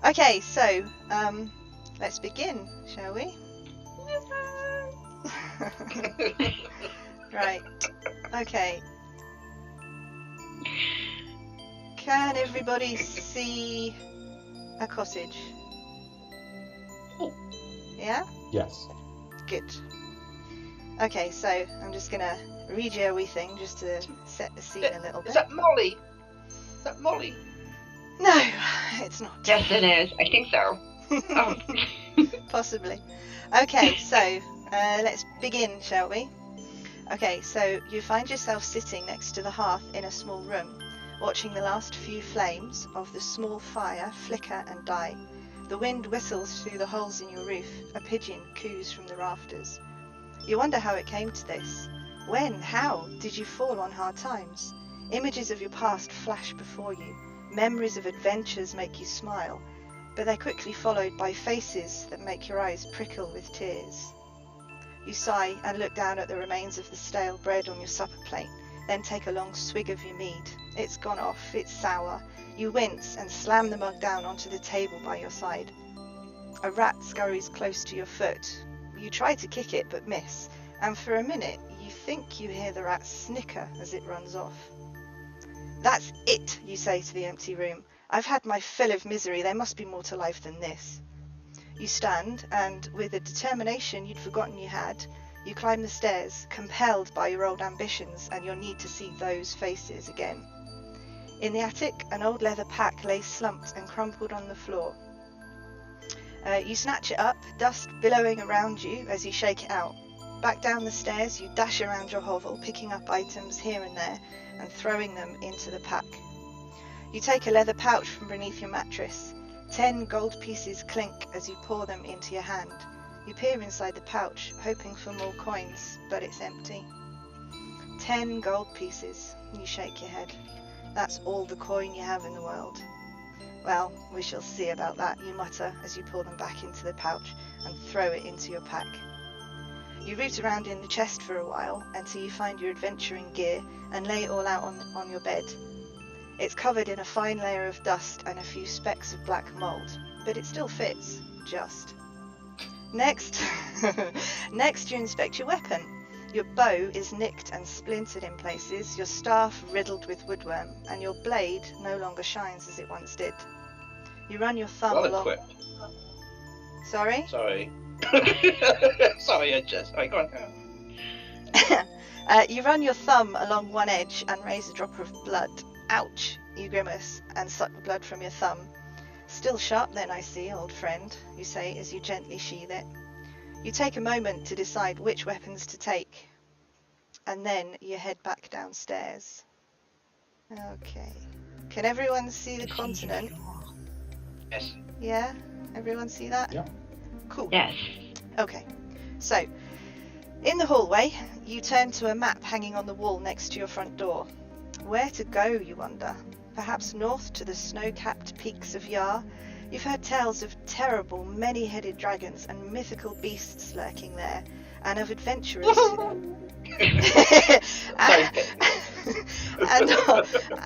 Okay, so let's begin, shall we? Right. Okay. Can everybody see a cottage? Yeah? Yes. Good. Okay, so I'm just gonna read you a wee thing just to set the scene a little bit. Is that Molly? Is that Molly? No, it's not. Yes, it is. I think so. Oh. Possibly. Okay, so let's begin, shall we? Okay, so you find yourself sitting next to the hearth in a small room, watching the last few flames of the small fire flicker and die. The wind whistles through the holes in your roof. A pigeon coos from the rafters. You wonder how it came to this. When, how did you fall on hard times? Images of your past flash before you. Memories of adventures make you smile, but they're quickly followed by faces that make your eyes prickle with tears. You sigh and look down at the remains of the stale bread on your supper plate, then take a long swig of your mead. It's gone off, it's sour. You wince and slam the mug down onto the table by your side. A rat scurries close to your foot. You try to kick it but miss, and for a minute you think you hear the rat snicker as it runs off. "That's it," you say to the empty room. "I've had my fill of misery. There must be more to life than this." You stand, and with a determination you'd forgotten you had, you climb the stairs, compelled by your old ambitions and your need to see those faces again. In the attic, an old leather pack lays slumped and crumpled on the floor. You snatch it up, dust billowing around you as you shake it out. Back down the stairs, you dash around your hovel, picking up items here and there and throwing them into the pack. You take a leather pouch from beneath your mattress. 10 gold pieces clink as you pour them into your hand. You peer inside the pouch, hoping for more coins, but it's empty. 10 gold pieces. You shake your head. That's all the coin you have in the world. "Well, we shall see about that," you mutter as you pull them back into the pouch and throw it into your pack. You root around in the chest for a while until you find your adventuring gear and lay it all out on your bed. It's covered in a fine layer of dust and a few specks of black mould, but it still fits, just. Next you inspect your weapon. Your bow is nicked and splintered in places, your staff riddled with woodworm, and your blade no longer shines as it once did. You run your thumb along... equipped. Sorry? Sorry. Sorry, go on. You run your thumb along one edge and raise a drop of blood. "Ouch," you grimace and suck the blood from your thumb. "Still sharp then, I see, old friend," you say as you gently sheathe it. You take a moment to decide which weapons to take, and then you head back downstairs. Okay. Can everyone see the continent? Yes. Yeah? Everyone see that? Yeah. Cool. Yes. Okay. So, in the hallway, you turn to a map hanging on the wall next to your front door. Where to go, you wonder? Perhaps north to the snow-capped peaks of Yar? You've heard tales of terrible, many-headed dragons and mythical beasts lurking there, and of adventurers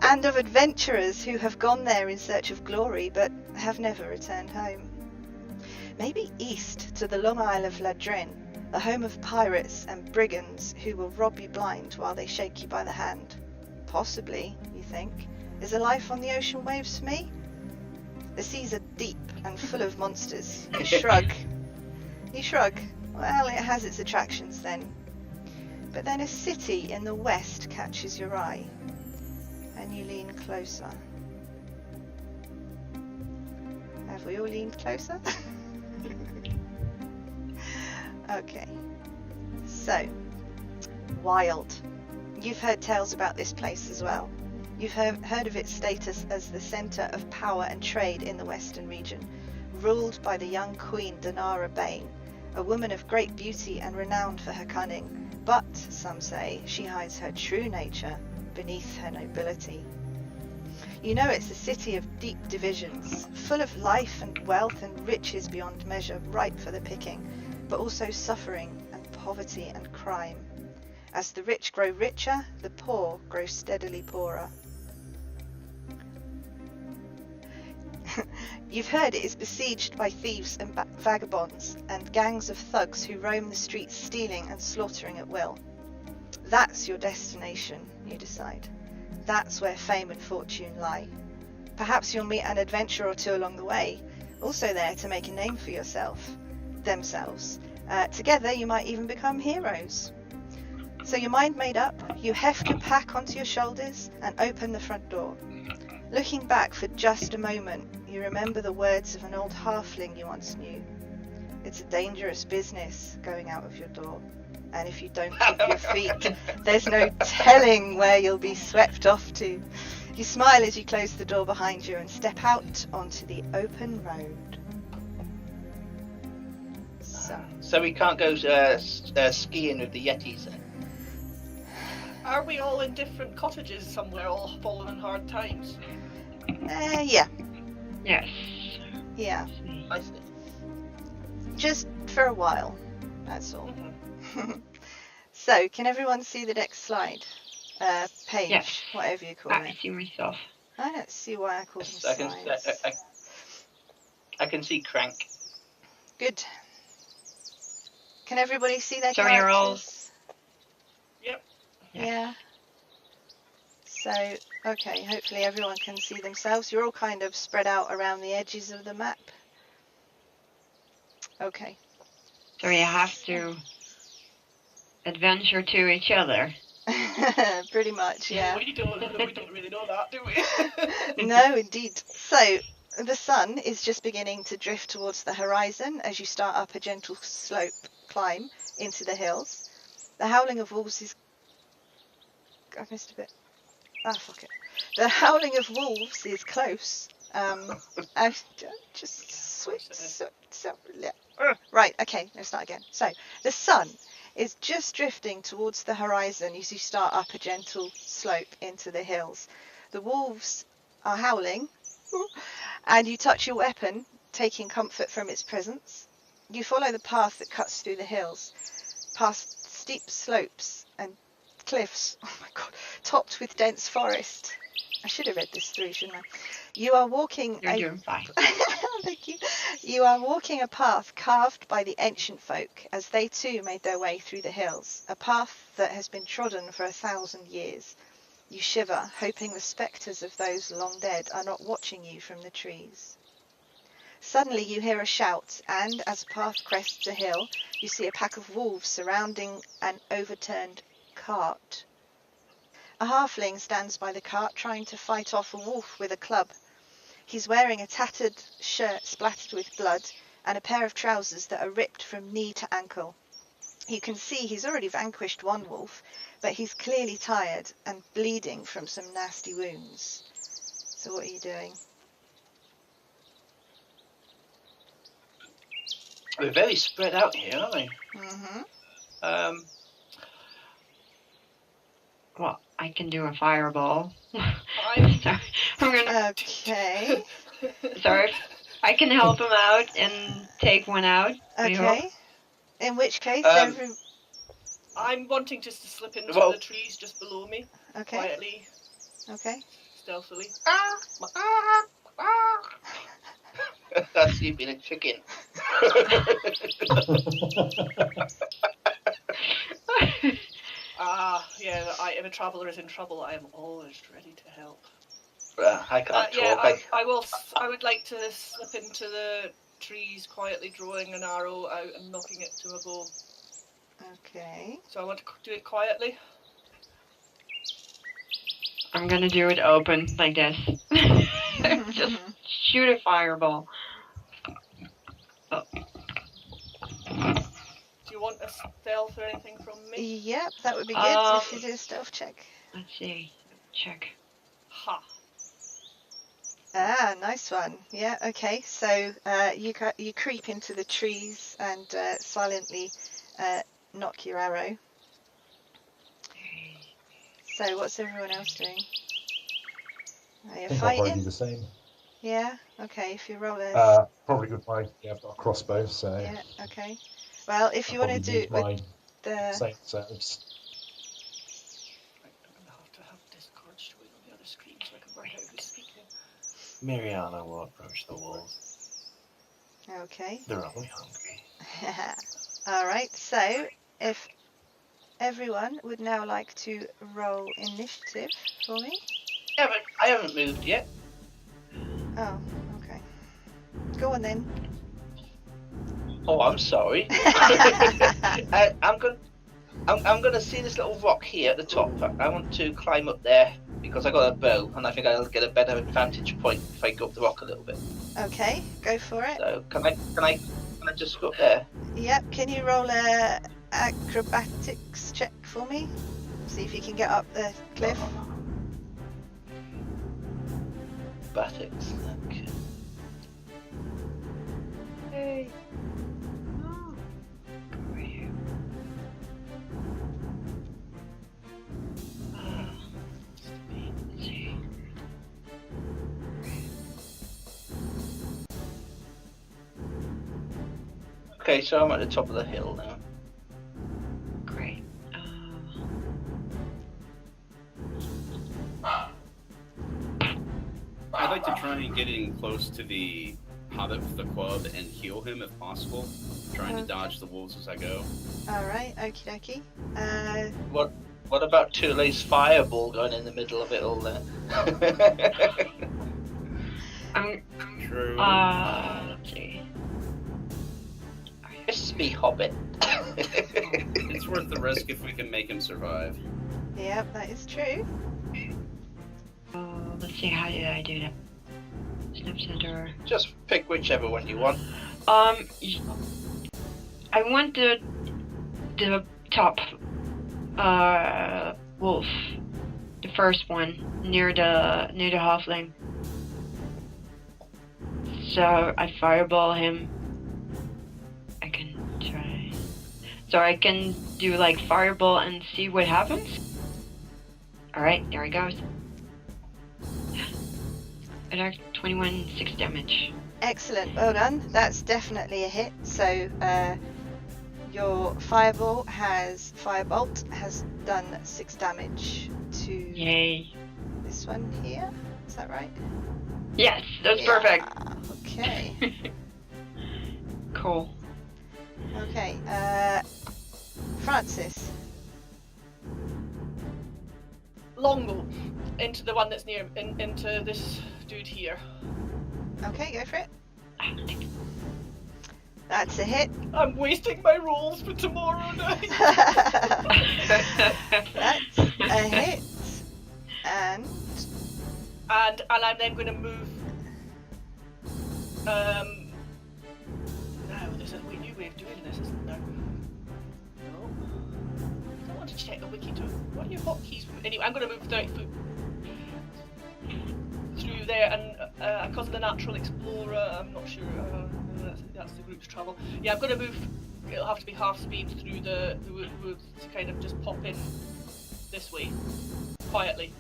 and of adventurers who have gone there in search of glory but have never returned home. Maybe east to the long Isle of Ladrin, the home of pirates and brigands who will rob you blind while they shake you by the hand. Possibly, you think. Is a life on the ocean waves for me? The seas are deep and full of monsters. You shrug. Well, it has its attractions then. But then a city in the west catches your eye, and you lean closer. Have we all leaned closer? Okay. So, Wild. You've heard tales about this place as well. You've heard of its status as the centre of power and trade in the western region, ruled by the young queen Danara Bane, a woman of great beauty and renowned for her cunning, but, some say, she hides her true nature beneath her nobility. You know it's a city of deep divisions, full of life and wealth and riches beyond measure, ripe for the picking, but also suffering and poverty and crime. As the rich grow richer, the poor grow steadily poorer. You've heard it is besieged by thieves and vagabonds and gangs of thugs who roam the streets stealing and slaughtering at will. That's your destination, you decide. That's where fame and fortune lie. Perhaps you'll meet an adventurer or two along the way, also there to make a name for themselves. Together you might even become heroes. So your mind made up, you heft your pack onto your shoulders and open the front door. Looking back for just a moment, you remember the words of an old halfling you once knew. It's a dangerous business going out of your door, and if you don't keep your feet, there's no telling where you'll be swept off to. You smile as you close the door behind you and step out onto the open road. So we can't go skiing with the Yetis then? Are we all in different cottages somewhere, all fallen in hard times? Yeah. Yes. Yeah. I see. Just for a while, that's all. Mm-hmm. So, can everyone see the next slide? Page, Yes. whatever you call I it. see myself. I don't see why I call them Yes, slides. I can see Crank. Good. Can everybody see their So characters? you're all- Yep. Yeah. So, okay, hopefully everyone can see themselves. You're all kind of spread out around the edges of the map. Okay. So you have to adventure to each other. Pretty much, yeah. We don't really know that, do we? No, indeed. So, the sun is just beginning to drift towards the horizon as you start up a gentle slope climb into the hills. The howling of wolves is... I missed a bit. Ah, fuck it. The howling of wolves is close. I just switch. Right, okay, let's start again. So, the sun is just drifting towards the horizon as you start up a gentle slope into the hills. The wolves are howling, and you touch your weapon, taking comfort from its presence. You follow the path that cuts through the hills, past steep slopes and cliffs, oh my god, topped with dense forest. I should have read this through, shouldn't I? You are walking... You're doing fine. Thank you. You are walking a path carved by the ancient folk as they too made their way through the hills, a path that has been trodden for 1,000 years. You shiver, hoping the spectres of those long dead are not watching you from the trees. Suddenly you hear a shout, and as a path crests a hill, you see a pack of wolves surrounding an overturned cart. A halfling stands by the cart trying to fight off a wolf with a club. He's wearing a tattered shirt splattered with blood and a pair of trousers that are ripped from knee to ankle. You can see he's already vanquished one wolf, but he's clearly tired and bleeding from some nasty wounds. So what are you doing? We're very spread out here, aren't we? Mm-hmm. Well, I can do a fireball. I'm... Sorry. I'm gonna. Okay. Sorry. I can help him out and take one out. I hope. Okay. In which case, I'm wanting just to slip into Well- the trees just below me, Okay. quietly, Okay. stealthily. That's you being a chicken. Yeah, if a traveller is in trouble, I am always ready to help. I can't Yeah, talk. I would like to slip into the trees quietly, drawing an arrow out and knocking it to a bow. Okay. So I want to do it quietly. I'm gonna do it open like this. Just shoot a fireball. Do you want a stealth or anything from me? Yep, that would be good if you did a stealth check. Let's see. Check. Ha! Ah, nice one. Yeah, okay. So you creep into the trees and silently knock your arrow. So what's everyone else doing? Are you I think I'll probably do fighting? the same. Yeah. Okay. If you roll a Probably with my I've got a crossbow, so yeah. Okay. Well, if you I'll want to probably do use it with my the same serves. I'm going to have Discord showing on the other screen so I can work out who's speaking. Mariana will approach the wolves. Okay. They're only hungry. Alright, so if everyone would now like to roll initiative for me. I haven't moved yet. Oh, okay. Go on then. Oh, I'm sorry. I'm gonna see this little rock here at the top. I want to climb up there because I got a bow, and I think I'll get a better vantage point if I go up the rock a little bit. Okay, go for it. So can I just go up there? Yep, can you roll a acrobatics check for me? See if you can get up the cliff. Acrobatics. Okay. Hey. Oh. Over here. Let's see. Okay, so I'm at the top of the hill now. Great. I'd like to try and get in close to the hobbit with the club and heal him if possible. Trying to dodge the wolves as I go. Alright, okie dokie. What about Tule's fireball going in the middle of it all there? True. Let's see. It's me, Hobbit. It's worth the risk if we can make him survive. Yep, that is true. Let's see, how did I do that? Snap center. Just pick whichever one you want. I want the top wolf, the first one near the halfling. So I fireball him. I can try. So I can do like fireball and see what happens. All right, there he goes. Attack 21, 6 damage. Excellent, well done. That's definitely a hit. So your firebolt has done 6 damage to Yay. this one here. Is that right? Yes, that's Yeah, perfect. Okay. Cool. Okay. Francis. Longbow into the one that's near, into this dude here. Okay, go for it. That's a hit. I'm wasting my rolls for tomorrow night. That's a hit. And and I'm then going to move. No, there's a new way of doing this, isn't there? No. I don't want to check the wiki too. What are your hotkeys? Anyway, I'm going to move 30 foot through there, and because of the natural explorer, I'm not sure. That's the group's travel. Yeah, I'm going to move. It'll have to be half speed through the woods to kind of just pop in this way, quietly.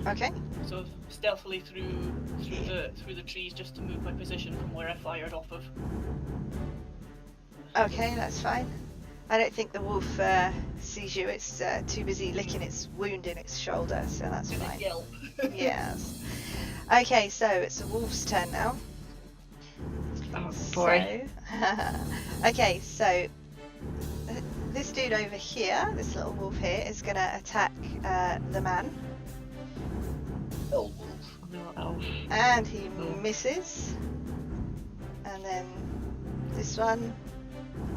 okay. So stealthily through the trees, just to move my position from where I fired off of. Okay, that's fine. I don't think the wolf sees you. It's too busy licking its wound in its shoulder, so that's Did it fine. yelp? Yes. Okay, so it's the wolf's turn now. Oh boy. So, okay, so this dude over here, this little wolf here, is going to attack the man. Old wolf. Little elf. And he misses. And then this one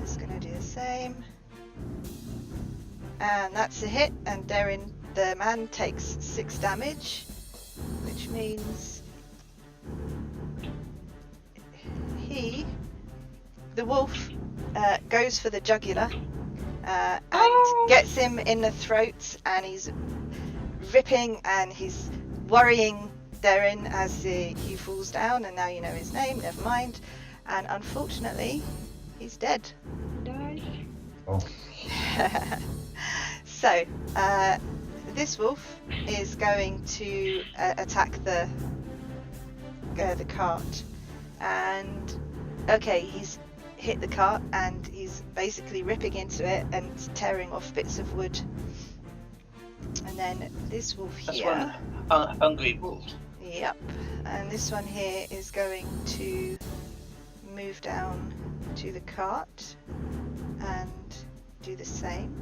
is going to do the same. And that's a hit, and the man takes 6 damage, which means the wolf goes for the jugular and gets him in the throat, and he's ripping and he's worrying therein as he falls down, and now you know his name, never mind. And unfortunately, he's dead. Nice. Oh, So, this wolf is going to attack the cart, and okay, he's hit the cart and he's basically ripping into it and tearing off bits of wood. And then this wolf That's here, one hungry wolf. Yep. And this one here is going to move down to the cart and do the same.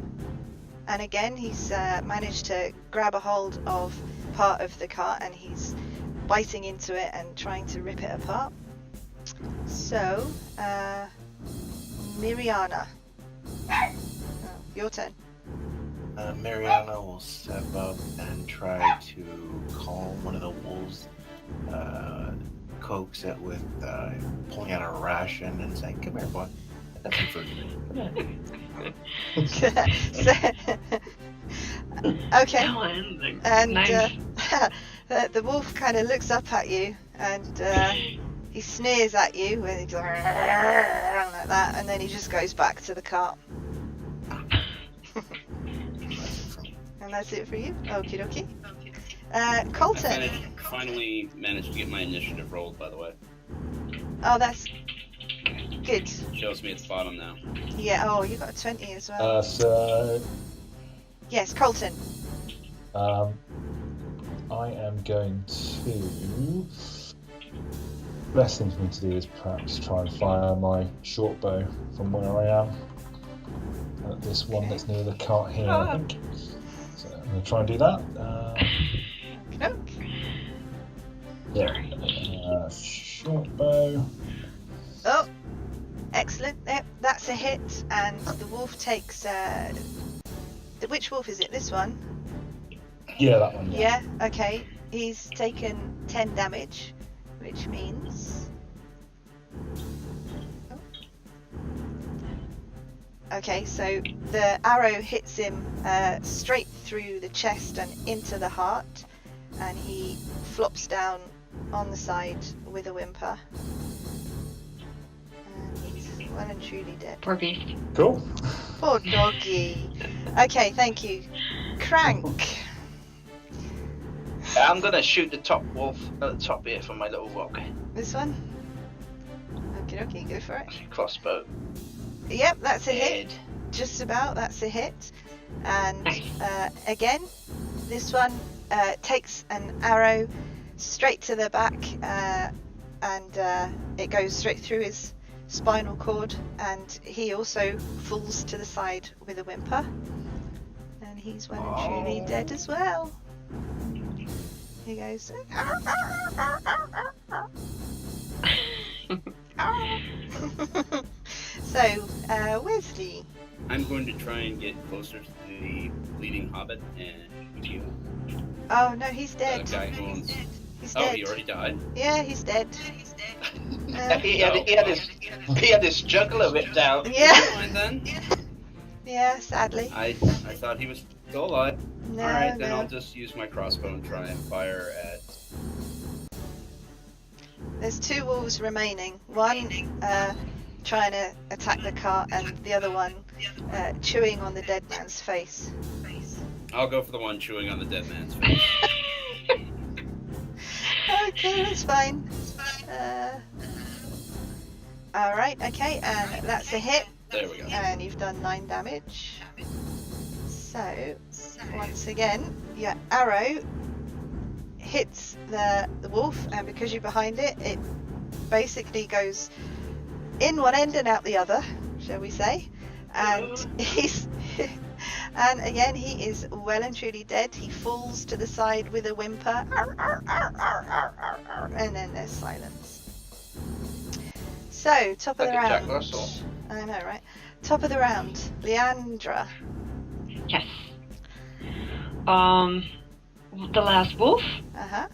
And again, he's managed to grab a hold of part of the cart and he's biting into it and trying to rip it apart. So, Miriana. Oh, your turn. Mariana will step up and try to calm one of the wolves, coax it with pulling out a ration and saying, "Come here, boy. Have some food. So, okay. And Nice. the wolf kind of looks up at you and he sneers at you and he's like that, and then he just goes back to the cart. And that's it for you. Okie dokie. Colton. I finally managed to get my initiative rolled, by the way. Oh, that's good. Shows me at the bottom now. Yeah. Oh, you got a 20 as well. So Yes, Colton. I am going to. Best thing for me to do is perhaps try and fire my short bow from where I am at this one that's near the cart here, I think. So I'm going to try and do that. Yeah, short bow. Oh, excellent. Yep, that's a hit, and the wolf takes. Which wolf is it? This one? Yeah, that one. Yeah. Okay. He's taken 10 damage, which means. Oh. Okay, so the arrow hits him straight through the chest and into the heart, and he flops down on the side with a whimper. And he's well and truly dead. Poor beast. Cool. Poor doggy. Okay, thank you. Crank. I'm gonna shoot the top wolf at the top here from my little rock. This one? Okie dokie, go for it. Crossbow. Yep, that's a hit. Head. Just about, that's a hit. And Nice. again, this one takes an arrow straight to the back and it goes straight through his spinal cord, and he also falls to the side with a whimper. And he's well and truly dead as well. He goes. So, Wesley. I'm going to try and get closer to the bleeding hobbit and heal Oh no, he's the dead. guy who owns. He's Oh, dead. he already died. Yeah, he's dead. He had his juggler ripped out. Yeah, Never mind then. yeah, sadly. I thought he was still alive. No, Alright, then no. I'll just use my crossbow and try and fire at. There's 2 wolves remaining. One trying to attack the cart, and the other one chewing on the dead man's face. I'll go for the one chewing on the dead man's face. Okay, that's fine. Alright, okay, and that's a hit, There we go. and you've done 9 damage. So, once again, your arrow hits the wolf, and because you're behind it, it basically goes in one end and out the other, shall we say. And he's and again he is well and truly dead. He falls to the side with a whimper, and then there's silence. So, top of Like the a Jack round. Russell. I know, right? Top of the round, Leandra. Yes. The last wolf. Uh-huh.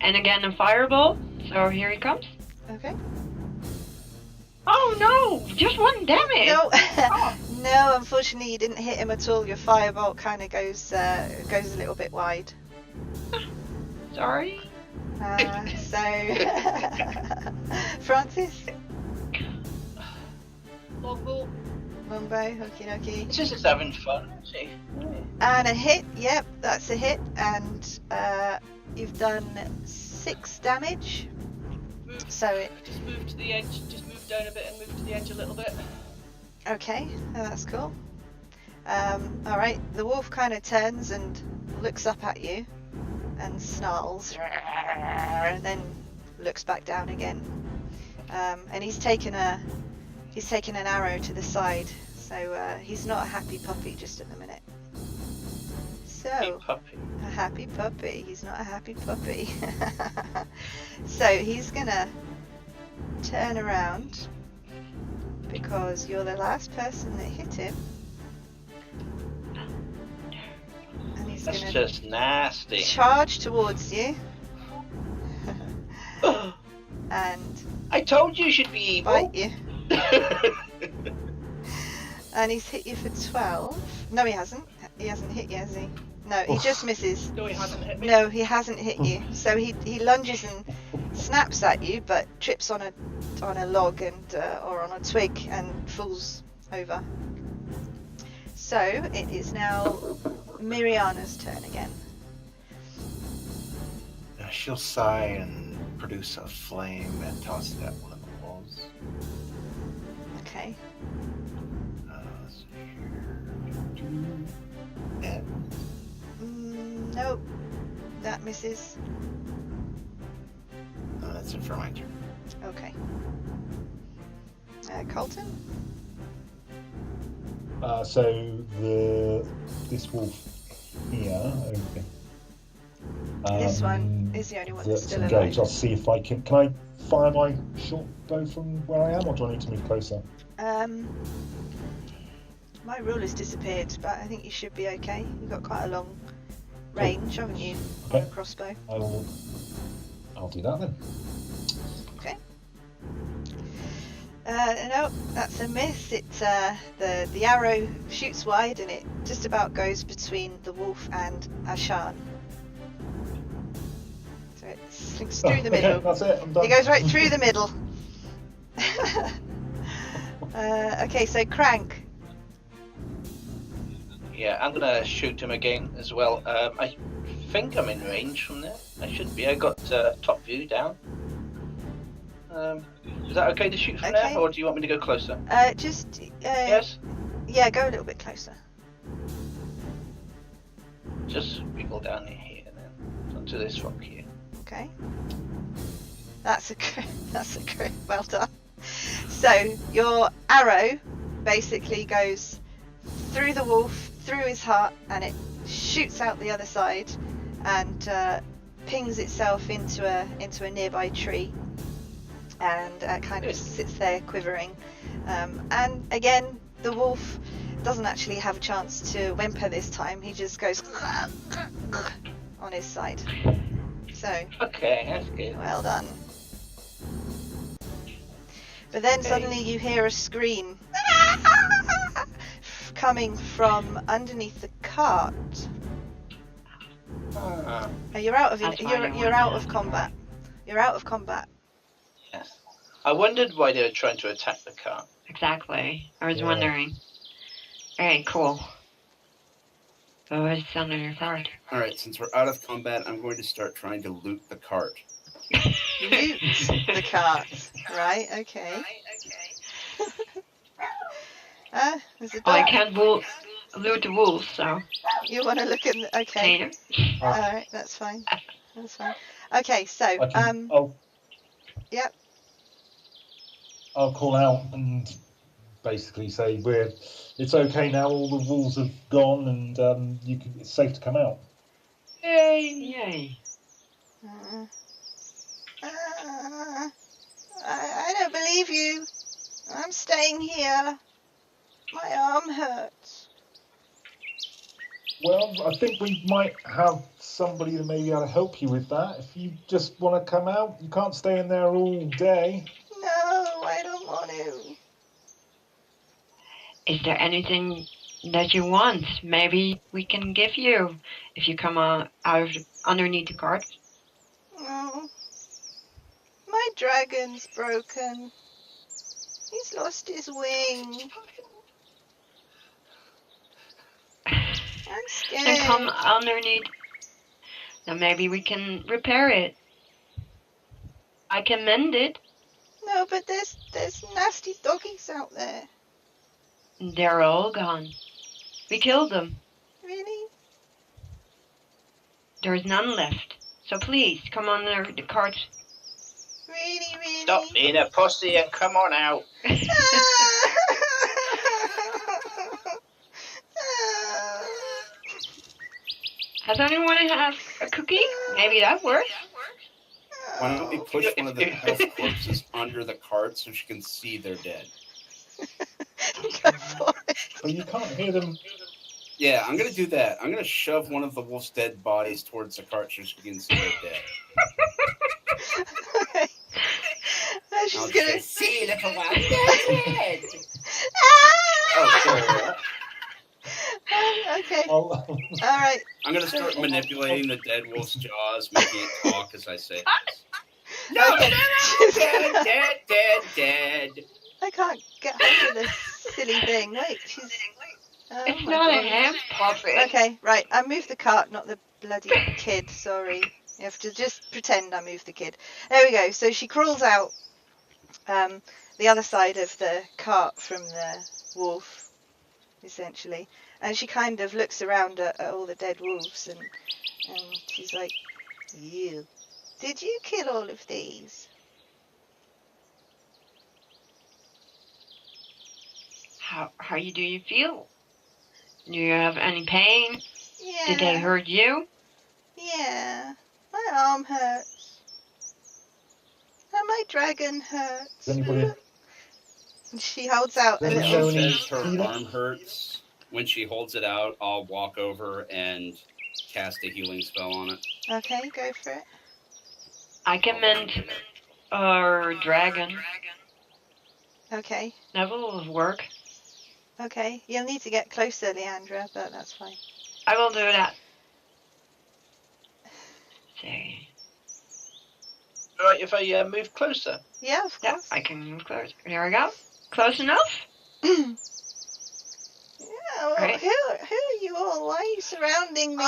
And again a fireball. So here he comes. Okay. Oh no! Just 1 damage. No, no. Unfortunately, you didn't hit him at all. Your firebolt kind of goes a little bit wide. Sorry. So, Francis, Longbow. longbow, okie dokie, He's just having fun, see? and a hit. Yep, that's a hit, and you've done 6 damage. Move. So it. Just move to the edge. Just move down a bit and move to the edge a little bit. Okay, that's cool. All right, the wolf kind of turns and looks up at you, and snarls, and then looks back down again. And he's taken an arrow to the side, so he's not a happy puppy just at the minute. So, Puppy. a happy puppy. He's not a happy puppy. So he's gonna turn around because you're the last person that hit him. And he's That's gonna just nasty. charge towards you. And I told you should be evil. bite you. And he's hit you for 12. No, he hasn't. He hasn't hit you, has he? No, he just misses. No, he hasn't hit me. No, he hasn't hit you. So he lunges and snaps at you, but trips on a log and or on a twig and falls over. So it is now Miriana's turn again. She'll sigh and produce a flame and toss it at one of the walls. Okay. Let's see here. And Nope. That misses. that's it for my turn. Okay. Colton? So this wolf here. Okay. This one is the only one that's still engaged. alive. I'll see if I can. Can I fire my short bow from where I am, or do I need to move closer? My ruler's disappeared, but I think you should be okay. You've got quite a long range, haven't you, on a Okay. crossbow? I'll do that then. Okay. No, that's a miss. It's the arrow shoots wide and it just about goes between the wolf and Ashan. So it slinks through the middle. Okay, that's it. I'm done. It goes right through the middle. Okay, so Crank. Yeah, I'm gonna shoot him again as well. I think I'm in range from there. I should be. I got top view down. Is that okay to shoot from Okay. there, or do you want me to go closer? Yes. Yeah, go a little bit closer. Just wiggle down here then onto this rock here. Okay. That's a great. Well done. So your arrow basically goes through the wolf, through his heart, and it shoots out the other side and pings itself into a nearby tree, and kind of sits there quivering. And again, the wolf doesn't actually have a chance to whimper this time. He just goes on his side. So Okay, that's good. well done. But then Okay. suddenly you hear a scream coming from underneath the cart. Ah, You're out of That's why I you're don't out want of to. combat. You're out of combat. yes. I wondered why they were trying to attack the car. Exactly. I was Yeah. wondering. Alright, cool. So what's under your card? All right, since we're out of combat, I'm going to start trying to loot the cart. Loot the cart. Right, okay. There's a Well, I dog. can't loot the wolves, so You want to look at the... Okay. kind of. Alright, that's fine. That's fine. Okay, so, I can, yep. I'll call out and basically say it's okay now. All the wolves have gone, and it's safe to come out. Yay! I don't believe you. I'm staying here. My arm hurts. Well, I think we might have somebody that may be able to help you with that. If you just want to come out, you can't stay in there all day. No, I don't want to. Is there anything that you want? Maybe we can give you if you come out of underneath the cart. No. My dragon's broken. He's lost his wing. I'm scared. Then come underneath. Then maybe we can repair it. I can mend it. No, but there's nasty doggies out there. They're all gone. We killed them. Really? There is none left. So please, come on the cart. Really? Stop being a pussy and come on out. Has anyone had a cookie? Maybe that works. Why don't we push one of the house corpses under the cart so she can see they're dead? Go for it. But you can't hear them. Yeah, I'm gonna do that. I'm gonna shove one of the wolf's dead bodies towards the cart so she can see they're dead. Okay. She's I'll gonna just say, see, little one, they're dead. Oh, sorry. Okay. I'll, All right. I'm gonna start manipulating the dead wolf's jaws, making it talk as I say. No, Okay. Dead. I can't get hold of this silly thing. Wait, she's. Oh It's my not God. a hand puppet. Okay, right. I moved the cart, not the bloody kid. Sorry. You have to just pretend I moved the kid. There we go. So she crawls out the other side of the cart from the wolf, essentially, and she kind of looks around at all the dead wolves, and she's like, "You, did you kill all of these?" How do you feel? Do you have any pain? Yeah. Did they hurt you? Yeah. My arm hurts. And my dragon hurts. Does anybody? And she holds out a Does it little. show She any says her healing? arm hurts. When she holds it out, I'll walk over and cast a healing spell on it. Okay, go for it. I can mend our dragon. Okay. That will work. Okay. You'll need to get closer, Leandra, but that's fine. I will do that. See. Right, if I move closer. Yeah, of Yeah, course. I can move closer. There we go. Close enough? Yeah, well, Right. who are you all? Why are you surrounding me?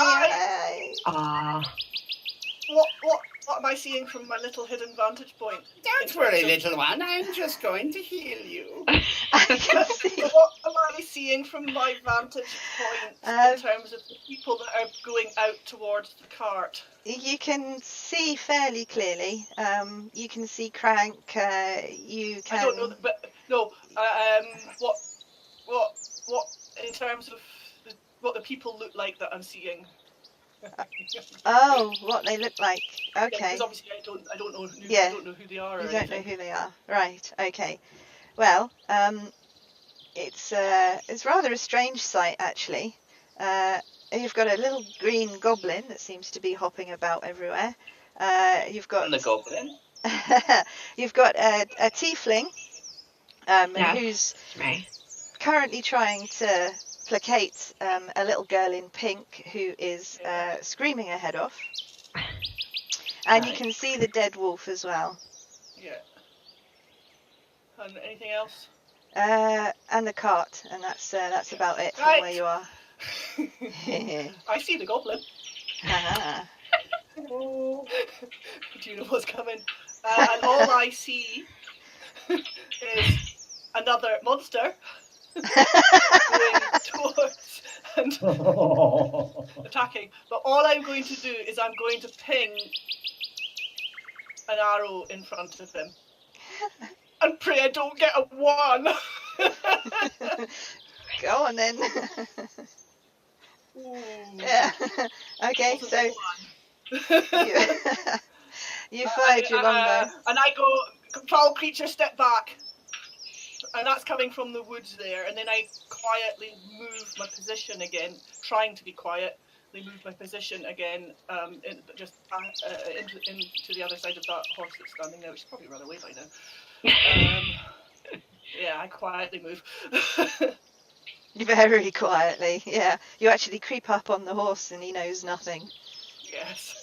What am I seeing from my little hidden vantage point? Don't worry, little one. I'm just going to heal you. I can see. What am I seeing from my vantage point in terms of the people that are going out towards the cart? You can see fairly clearly. You can see Crank. You can. I don't know, but no. What in terms of what the people look like that I'm seeing? Oh, what they look like. Okay. Because obviously I don't know. Yeah. I don't know who they are. Or You don't know anything. who they are, right? Okay. Well, it's rather a strange sight actually. You've got a little green goblin that seems to be hopping about everywhere. You've got And the goblin. you've got a tiefling Yeah. who's Right. currently trying to placate a little girl in pink who is screaming her head off. And you Right. can see the dead wolf as well. Yeah. And anything else? And the cart, and that's about it from Right. where you are. I see the goblin. Ah. Do you know what's coming? And all I see is another monster going towards and attacking. But all I'm going to do is I'm going to ping an arrow in front of him. And pray I don't get a 1. Go on then. Ooh. Yeah. Okay, Wasn't so a 1. you fired your longbow. And I go, foul creature, step back. And that's coming from the woods there. And then I quietly move my position again, trying to be quiet. They move my position again into the other side of that horse that's standing there, which is probably run away by now. Yeah, I quietly move. Very quietly, yeah. You actually creep up on the horse and he knows nothing. Yes.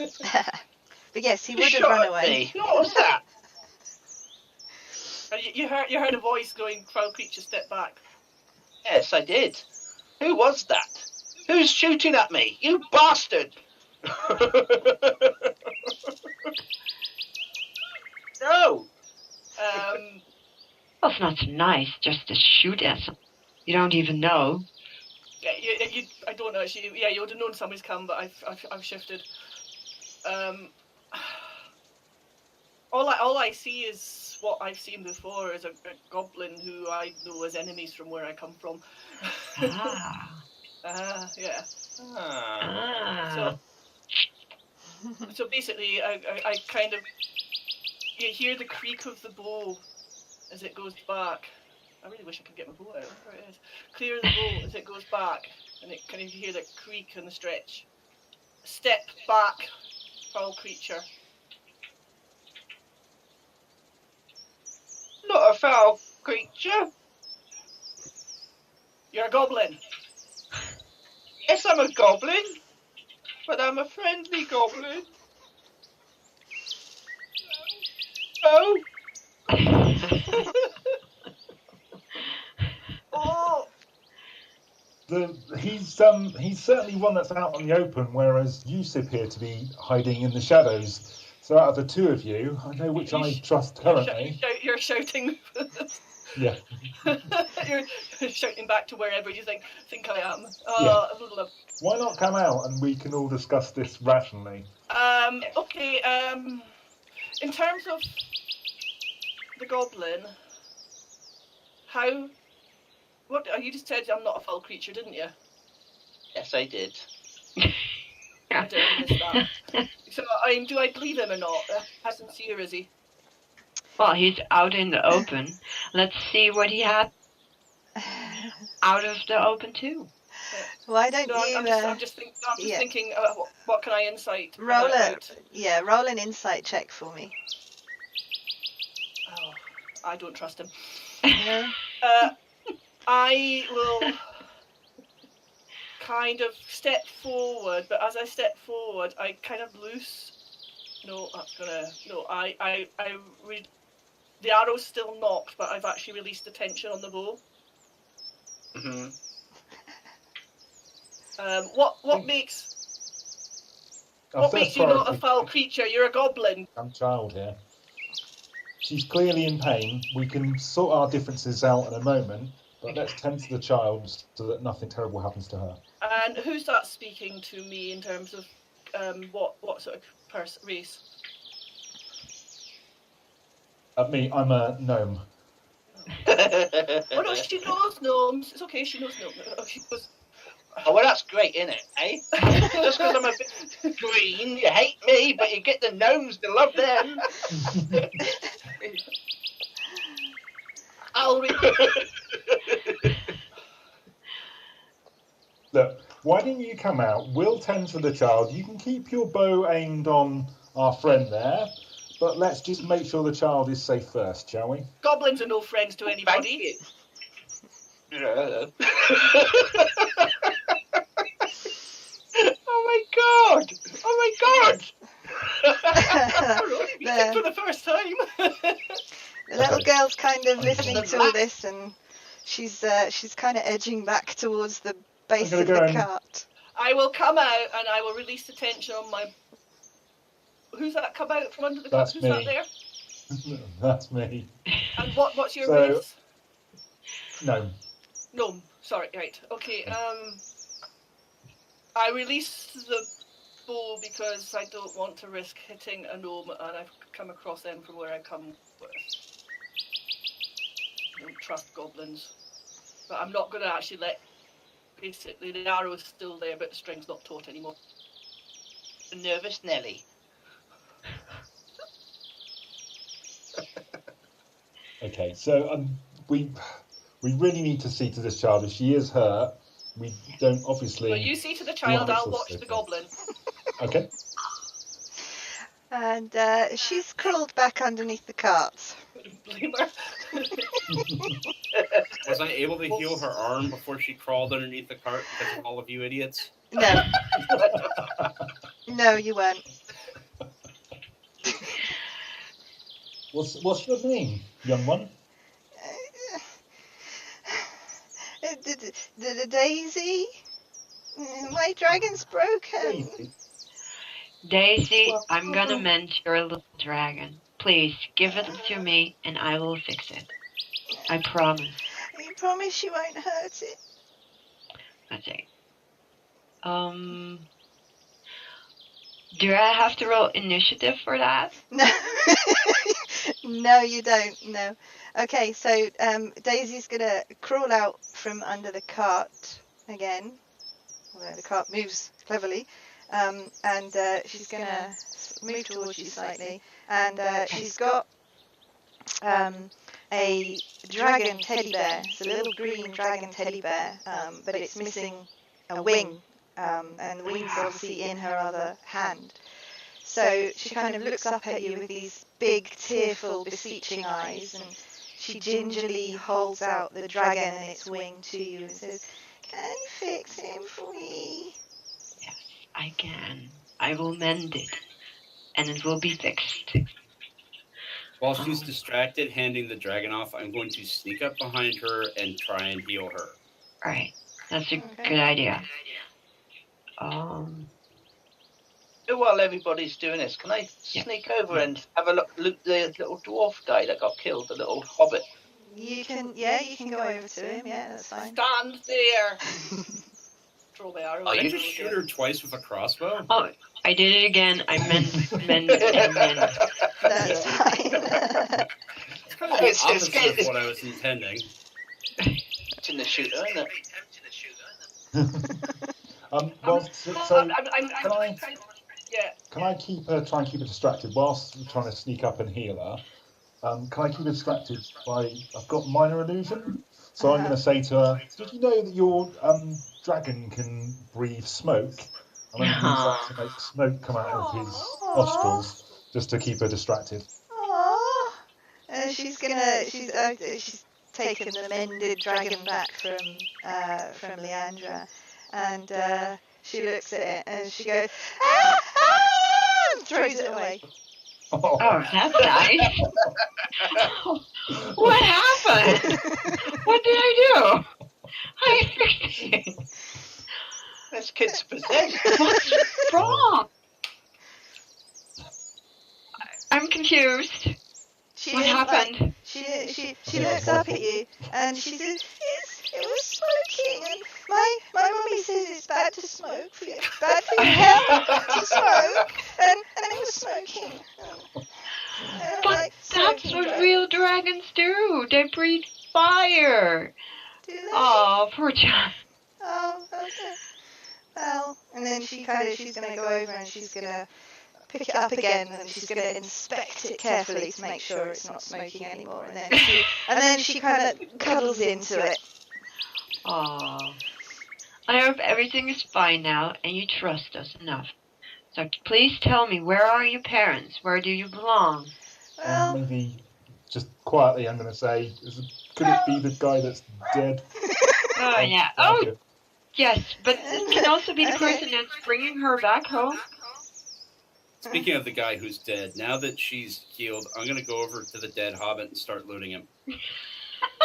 But yes, he You would have shot run at away. me. What was that? And you heard a voice going, foul creature, step back. Yes, I did. Who was that? Who's shooting at me? You bastard! No! Well, it's not so nice just to shoot at some. You don't even know. Yeah, I don't know actually. Yeah, you would have known somebody's come, but I've shifted. All I see is what I've seen before is a goblin who I know as enemies from where I come from. Ah. Yeah. Ah. So basically, I kind of, you hear the creak of the bow as it goes back. I really wish I could get my bow out. There it is. Clear the bow as it goes back, and it kind of you hear the creak and the stretch. Step back, foul creature. Not a foul creature. You're a goblin. Yes, I'm a goblin, but I'm a friendly goblin. Oh. Oh. He's certainly one that's out in the open, whereas you appear to be hiding in the shadows. So out of the two of you, I know which I trust currently. You're shouting. Yeah. You're shouting back to wherever you think I am. Yeah. Why not come out and we can all discuss this rationally? Okay. In terms of the goblin, what you just said? I'm not a foul creature, didn't you? Yes, I did. I didn't miss that. So, do I believe him or not? How sincere is he? Well, he's out in the open. Let's see what he had out of the open too. Why don't you? I'm just thinking. What can I insight? Roll an insight check for me. Oh, I don't trust him. No. I will kind of step forward, but as I step forward, I kind of loose. No, the arrow's still knocked, but I've actually released the tension on the bow. Mm-hmm. What makes you not a foul creature? You're a goblin. I'm child here. She's clearly in pain. We can sort our differences out in a moment, but let's tend to the child so that nothing terrible happens to her. And who's that speaking to me in terms of what sort of race? Me, I'm a gnome. Oh no, she knows gnomes. It's okay, she knows gnomes. She goes, Oh, well, that's great, isn't it, eh? Just because I'm a bit green, you hate me, but you get the gnomes to love them. I'll read. Look, why don't you come out? We'll tend to the child. You can keep your bow aimed on our friend there, but let's just make sure the child is safe first, shall we? Goblins are no friends to anybody. Oh my god! Oh my god! For the first time. The little girl's kind of listening to all this, and she's kind of edging back towards the base of the cart. I will come out and I will release the tension on my. Who's that come out from under the cart? Who's that there? That's me. And what's your race? No. No, sorry, right. Okay, I released the bow because I don't want to risk hitting a gnome, and I've come across them from where I come with. I don't trust goblins. But I'm not going to actually let... Basically, the arrow's still there, but the string's not taut anymore. A nervous Nelly. Okay, so we really need to see to this child. If she is hurt, we don't obviously... Well, you see to the child, I'll watch the goblin. Okay. And she's crawled back underneath the cart. Blame her. Was I able to heal her arm before she crawled underneath the cart because of all of you idiots? No. No, you weren't. What's your name, young one? The Daisy? My dragon's broken. Daisy, I'm gonna mend your little dragon. Please, give it to me and I will fix it. I promise. You promise you won't hurt it? Okay. Do I have to roll initiative for that? No, no, you don't. No. Okay, so Daisy's gonna crawl out from under the cart again, although the cart moves cleverly, and she's gonna move towards you slightly, and she's got a dragon teddy bear. It's a little green dragon teddy bear, but it's missing a wing, and the wing's obviously in her other hand. So she kind of looks up at you with these big, tearful, beseeching eyes, and she gingerly holds out the dragon and its wing to you and says, "Can you fix him for me?" Yes, I can. I will mend it, and it will be fixed. While she's distracted, handing the dragon off, I'm going to sneak up behind her and try and heal her. Right. That's a Okay. good idea. While everybody's doing this, can I sneak over and have a look at the little dwarf guy that got killed, the little hobbit? You can go over to him. Yeah, that's fine. Stand there. Throw my arrow. Can I just shoot her twice with a crossbow? Oh, I did it again. I mend and mend. That's fine. It's kind of the opposite of what I was intending. It's in the shooter, isn't it? Well, so I'm can I try and keep her distracted whilst trying to sneak up and heal her? Can I keep her distracted by? I've got minor illusion, so I'm going to say to her, "Did you know that your dragon can breathe smoke?" And I'm going to use that to make smoke come out of his nostrils, just to keep her distracted. Aww. She's taken the mended dragon back from Leandra, and she looks at it and she goes, "Ah, ah!" and throws it away. Oh, that's nice. What happened? What did I do? I fixed it. This kid's possessed. What's wrong? I'm confused. What happened? She looks up at you and she says, "It was smoking, and my mummy says it's bad to smoke, bad for your health to smoke, and it was smoking." But that's what real dragons do. They breathe fire. Do they? Oh, poor child. Oh, okay. Well, and then she's going to go over and she's going to pick it up again, and she's going to inspect it carefully to make sure it's not smoking anymore. And then she kind of cuddles into it. Oh, I hope everything is fine now, and you trust us enough. So please tell me, where are your parents? Where do you belong? Well, Maybe just quietly, I'm going to say, could it be the guy that's dead? Oh, yeah. Oh, yes, but it can also be the person that's bringing her back home. Speaking of the guy who's dead, now that she's healed, I'm going to go over to the dead hobbit and start looting him.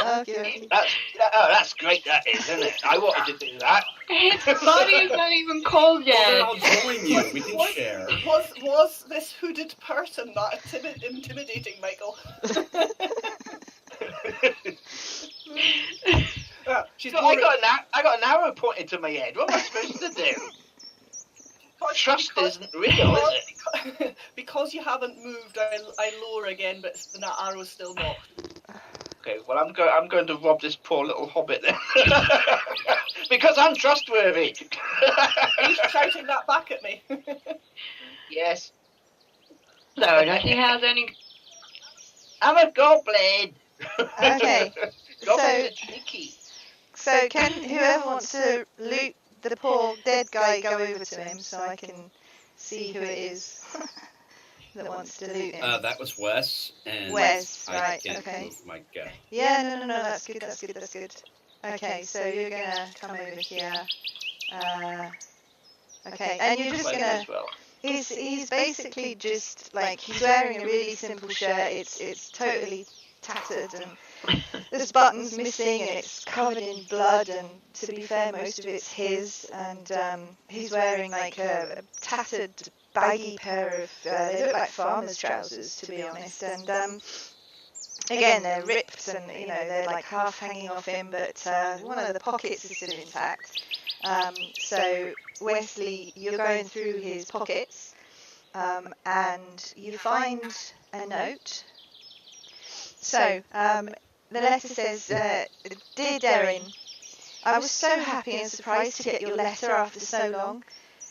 okay. That's great, that is, isn't it? I wanted to do that. His body is not even cold Well, then yet. I'll join you. We can share. Was this hooded person not intimidating, Michael? She's I got an arrow pointed to my head. What am I supposed to do? Trust isn't real, is it? Because you haven't moved, I lower again, but that arrow's still not. Okay, well I'm going to rob this poor little hobbit then. Because I'm trustworthy. Are you shouting that back at me? Yes. So, does he have any... I'm a goblin. Okay. Goblins are tricky. So can whoever wants to loot the poor dead guy go over to him so I can see who it is that wants to loot him? That was Wes, and Wes, I right, can't okay. move my guy. Yeah, no, that's good. Okay, so you're gonna come over here. Okay, and you're just Like gonna. as well. He's basically just like he's wearing a really simple shirt. It's totally tattered and there's buttons missing and it's covered in blood. And to be fair, most of it's his. And he's wearing like a tattered, baggy pair of. They look like farmer's trousers, to be honest. And again, they're ripped and they're like half hanging off him, but one of the pockets is still intact. So Wesley, you're going through his pockets and you find a note. So, the letter says, Dear Darren, I was so happy and surprised to get your letter after so long.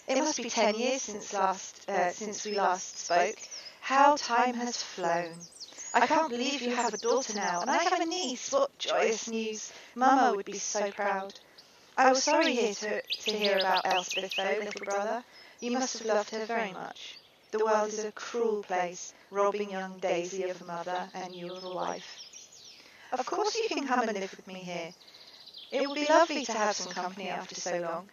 It must be 10 years since we last spoke. How time has flown. I can't believe you have a daughter now, and I have a niece. What joyous news. Mama would be so proud. I was sorry to hear about Elspeth, though, little brother. You must have loved her very much. The world is a cruel place, robbing young Daisy of a mother and you of a wife. Of course you can come and live with me here. It would be lovely to have some company after so long.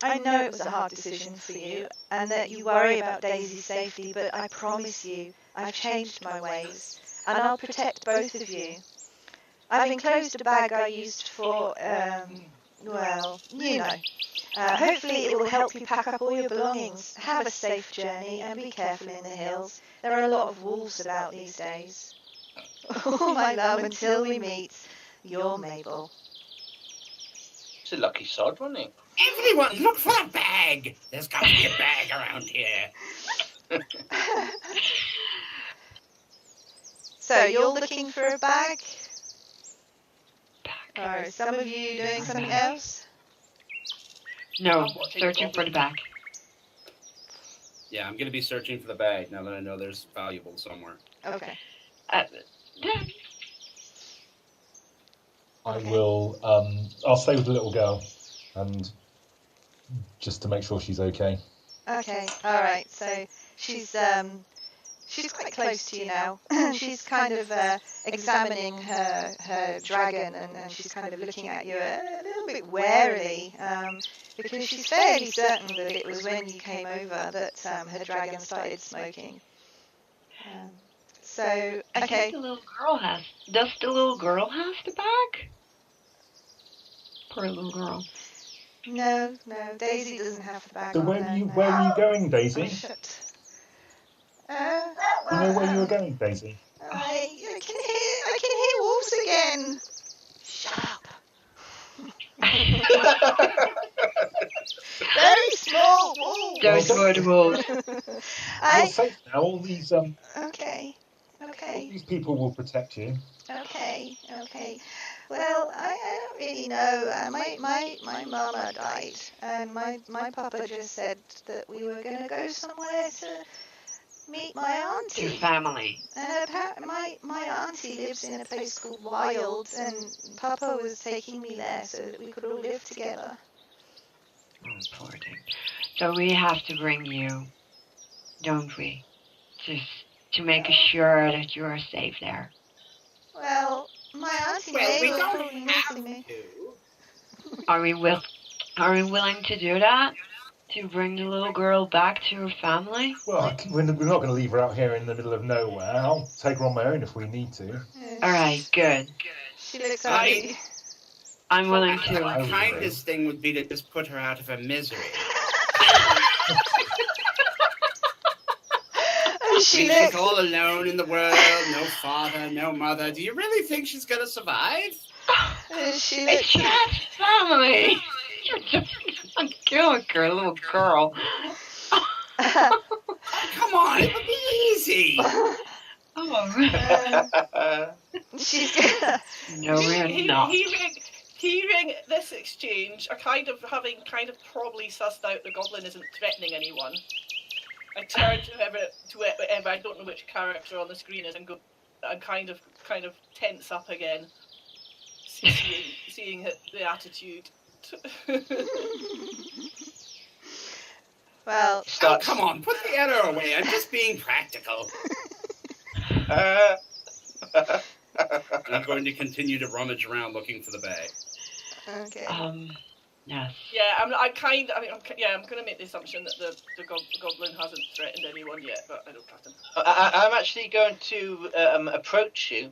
I know it was a hard decision for you, and that you worry about Daisy's safety, but I promise you, I've changed my ways, and I'll protect both of you. I've enclosed a bag I used for, well, you know. Hopefully it will help you pack up all your belongings. Have a safe journey, and be careful in the hills. There are a lot of wolves about these days. Oh, my love, until we meet, your Mabel. It's a lucky sod, wasn't it? Everyone, look for a bag! There's got to be a bag around here. So, you're looking for a bag? Or is some of you doing something else? No, I'm watching searching for the bag. Yeah, I'm going to be searching for the bag now that I know there's valuable somewhere. Okay. I will. I'll stay with the little girl, and just to make sure she's okay. Okay, alright, so she's quite close to you now. She's kind of examining her dragon, and she's kind of looking at you a little bit warily, because she's fairly certain that it was when you came over that her dragon started smoking. So, I okay. think the little girl has. Does the little girl have the bag? Poor little girl. No, Daisy doesn't have the bag So on where her, no. were you going, Daisy? Oh, shit. You know where you were going, Daisy? I can hear wolves again. Shut up. Very small wolves. Those were the wolves. You're safe now. All these Okay. these people will protect you. Okay. Well, I don't really know. My mama died, and my papa just said that we were going to go somewhere to meet my Your auntie. family. And apparently my auntie lives in a place called Wild, and Papa was taking me there so that we could all live together. Oh, poor thing. So we have to bring you, don't we? Just to make sure that you are safe there. Well, my auntie Well, we Mabel don't probably have missing me. to. Are we willing to do that? To bring the little girl back to her family? Well, we're not going to leave her out here in the middle of nowhere. I'll take her on my own if we need to. Alright, good. She looks I- happy. I'm willing The to. kindest thing would be to just put her out of her misery. She She's looks. all alone in the world, no father, no mother. Do you really think she's going to survive? She It's looks. just family! You're just gonna kill a little girl. Come on, it would be easy. Oh, She's. no, we're not. Hearing this exchange, having probably sussed out the goblin isn't threatening anyone, I turn to whoever I don't know which character on the screen is and go and kind of tense up again, seeing the attitude. Well, Oh, come on, put the arrow away. I'm just being practical. I'm going to continue to rummage around looking for the bag. okay. Yes. Yeah, I'm going to make the assumption that the goblin hasn't threatened anyone yet, but I don't trust him. I'm actually going to approach you,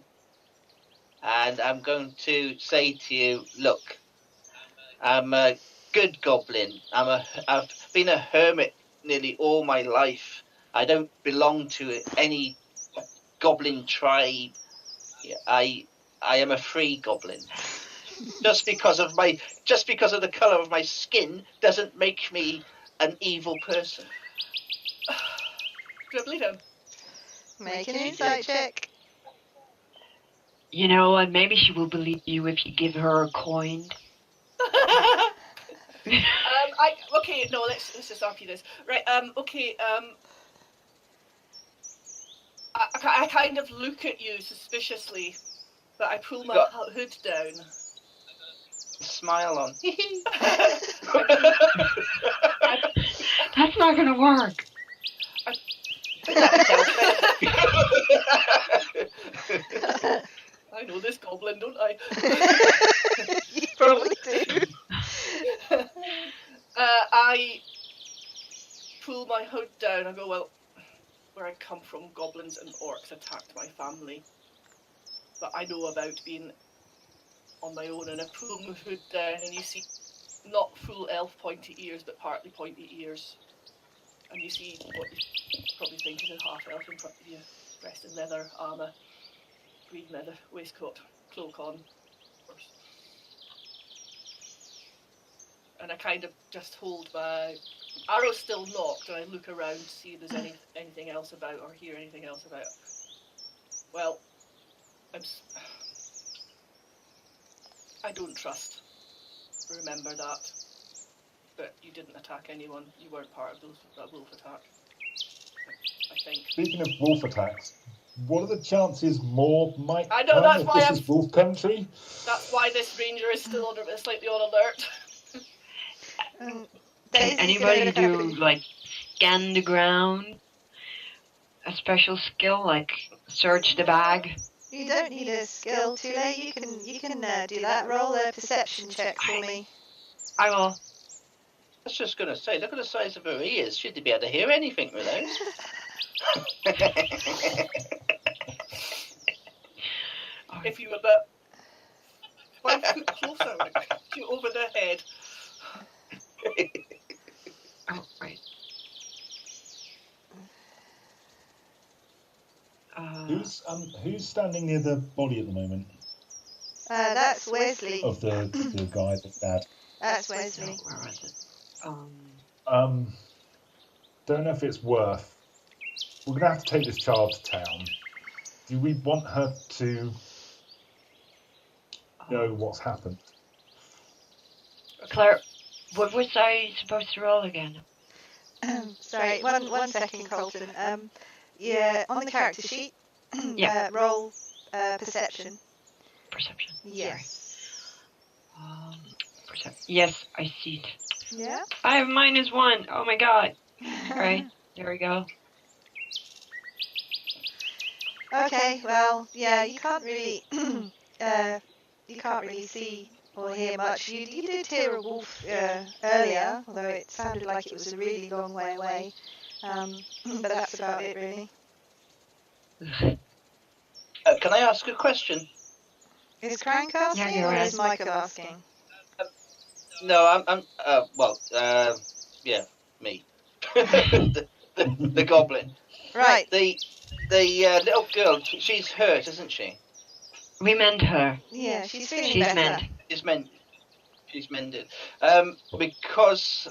and I'm going to say to you, look, I'm a good goblin. I've been a hermit nearly all my life. I don't belong to any goblin tribe. I am a free goblin. Just because of the colour of my skin doesn't make me an evil person. Do I believe him? Make an insight check. You know what? Maybe she will believe you if you give her a coin. Okay, no, let's just argue this. Right, okay, I kind of look at you suspiciously, but I pull my hood down. Smile on. That's not gonna work. I know this goblin, don't I? You probably do. I pull my hood down and go, well, where I come from, goblins and orcs attacked my family. But I know about being on my own, and I pull my hood down and you see not full elf pointy ears, but partly pointy ears. And you see what you probably think is a half elf in front of you, dressed in leather armour, green leather waistcoat, cloak on, of course. And I kind of just hold my arrow still knocked, and I look around to see if there's anything else about or hear anything else about. Well, I don't trust. Remember that. But you didn't attack anyone. You weren't part of that wolf attack. I think. Speaking of wolf attacks, what are the chances more might I know, come that's if why this is wolf country? That's why this ranger is still slightly on alert. Can anybody do, like, scan the ground? A special skill, like search the bag? You don't need a skill, Tule. You can do that. Roll a perception check for me. I will. I was just going to say, look at the size of her ears. Should be able to hear anything with those? If you were about 5 foot closer, I would cut you over the head. Oh, right. Who's standing near the body at the moment? That's Wesley. Of the guy that's dead. That's Wesley. Where was it? Don't know if it's worth. We're gonna have to take this child to town. Do we want her to know what's happened? Claire, what was I supposed to roll again? Sorry, one second, Colton. Yeah, on the character sheet, Yeah. roll perception. Perception. Yes. Sorry. Yes, I see it. Yeah. I have -1. Oh my god. Right, there we go. Okay, well, yeah, you can't really see or hear much. You did hear a wolf earlier, although it sounded like it was a really long way away. But that's about it, really. Can I ask a question? Is Crank asking, Yeah, you're or right. is Micah asking? No, yeah, me. the goblin. Right. The little girl, she's hurt, isn't she? We mend her. Yeah, she's feeling She's better. mend. She's mended. Because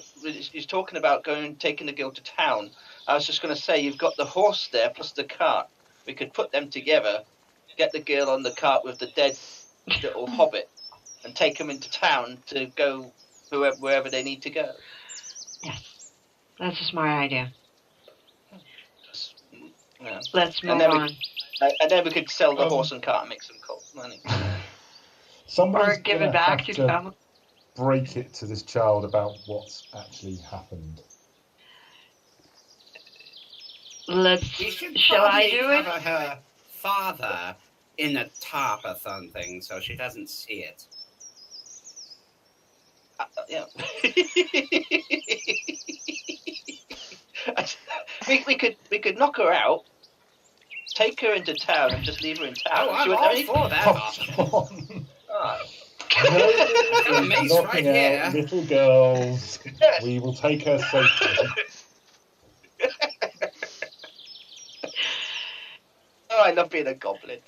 he's talking about taking the girl to town. I was just going to say, you've got the horse there plus the cart. We could put them together, get the girl on the cart with the dead little hobbit, and take them into town to go wherever they need to go. Yes, that's a smart idea. Yeah. Let's move And then on. And then we could sell the horse and cart and make some money. Somebody's Or give gonna it back have to the family. break it to this child about what's actually happened. We should Shall I probably do it? cover her father in a tarp or something so she doesn't see it. Yeah. we could knock her out, take her into town, and just leave her in town. Oh, She I'm wouldn't have all any- for that. Come on. Ah. No, Mace knocking right out here. little girls. We will take her safely. Oh, I love being a goblin.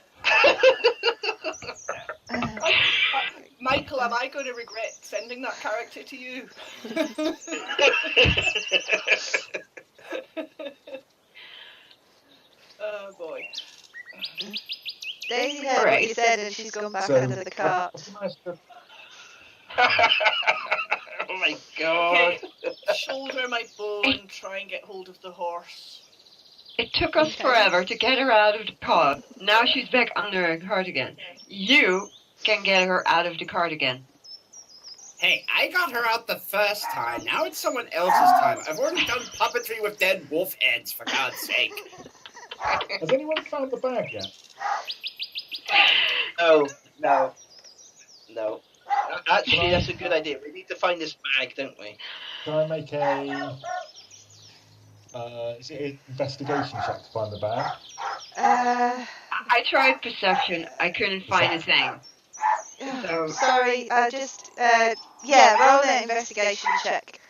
Michael, am I going to regret sending that character to you? Daisy heard what you said and she's gone back under the cart. Oh my god. Okay, shoulder my bow and try and get hold of the horse. It took us forever to get her out of the cart. Now she's back under the cart again. You can get her out of the cart again. Hey, I got her out the first time. Now it's someone else's time. I've already done puppetry with dead wolf heads, for God's sake. Has anyone found the bag yet? No. Actually, that's a good idea. We need to find this bag, don't we? Can I make a... is it an investigation check to find the bag? I tried perception. I couldn't find a thing. So Sorry, I just... roll an investigation check.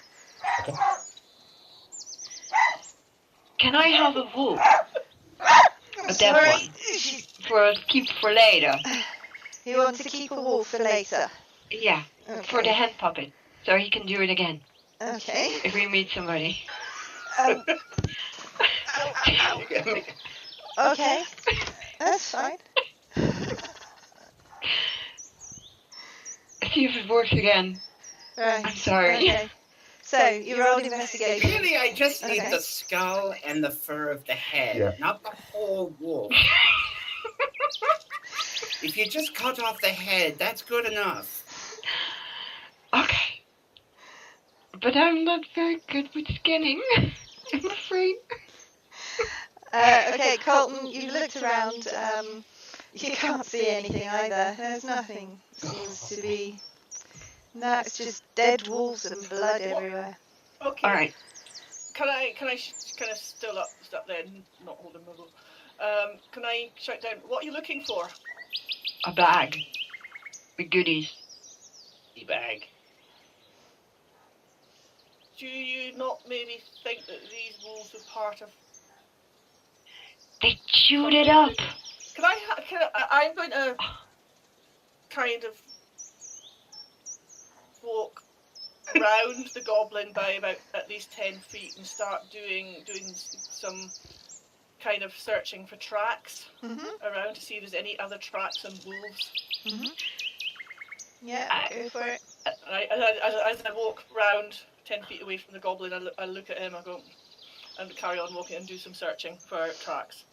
Okay. can I have a wolf? A dead Sorry. one. Keep for later. You want to keep a wolf for later? Yeah, for the hand puppet. So he can do it again Okay. if we meet somebody. Okay. That's fine. See if it works again. Right. I'm sorry. Okay. So, you rolled investigation. Really, I just need Okay. the skull and the fur of the head, Yeah. not the whole wolf. If you just cut off the head, that's good enough. Okay. But I'm not very good with skinning. I'm afraid. Okay, Colton, you looked around. You can't see anything either. There's nothing. Seems to be... No, it's just dead wolves and blood everywhere. Okay. All right. Can I kind of still up there, not holding my bow? Can I shout down? What are you looking for? A bag with goodies. The bag. Do you not maybe think that these wolves were part of? They chewed it up. I'm going to kind of walk round the goblin by about at least 10 feet and start doing some kind of searching for tracks around to see if there's any other tracks and wolves. Yeah, go for it. As I walk round 10 feet away from the goblin, I look at him, I go, and carry on walking and do some searching for tracks.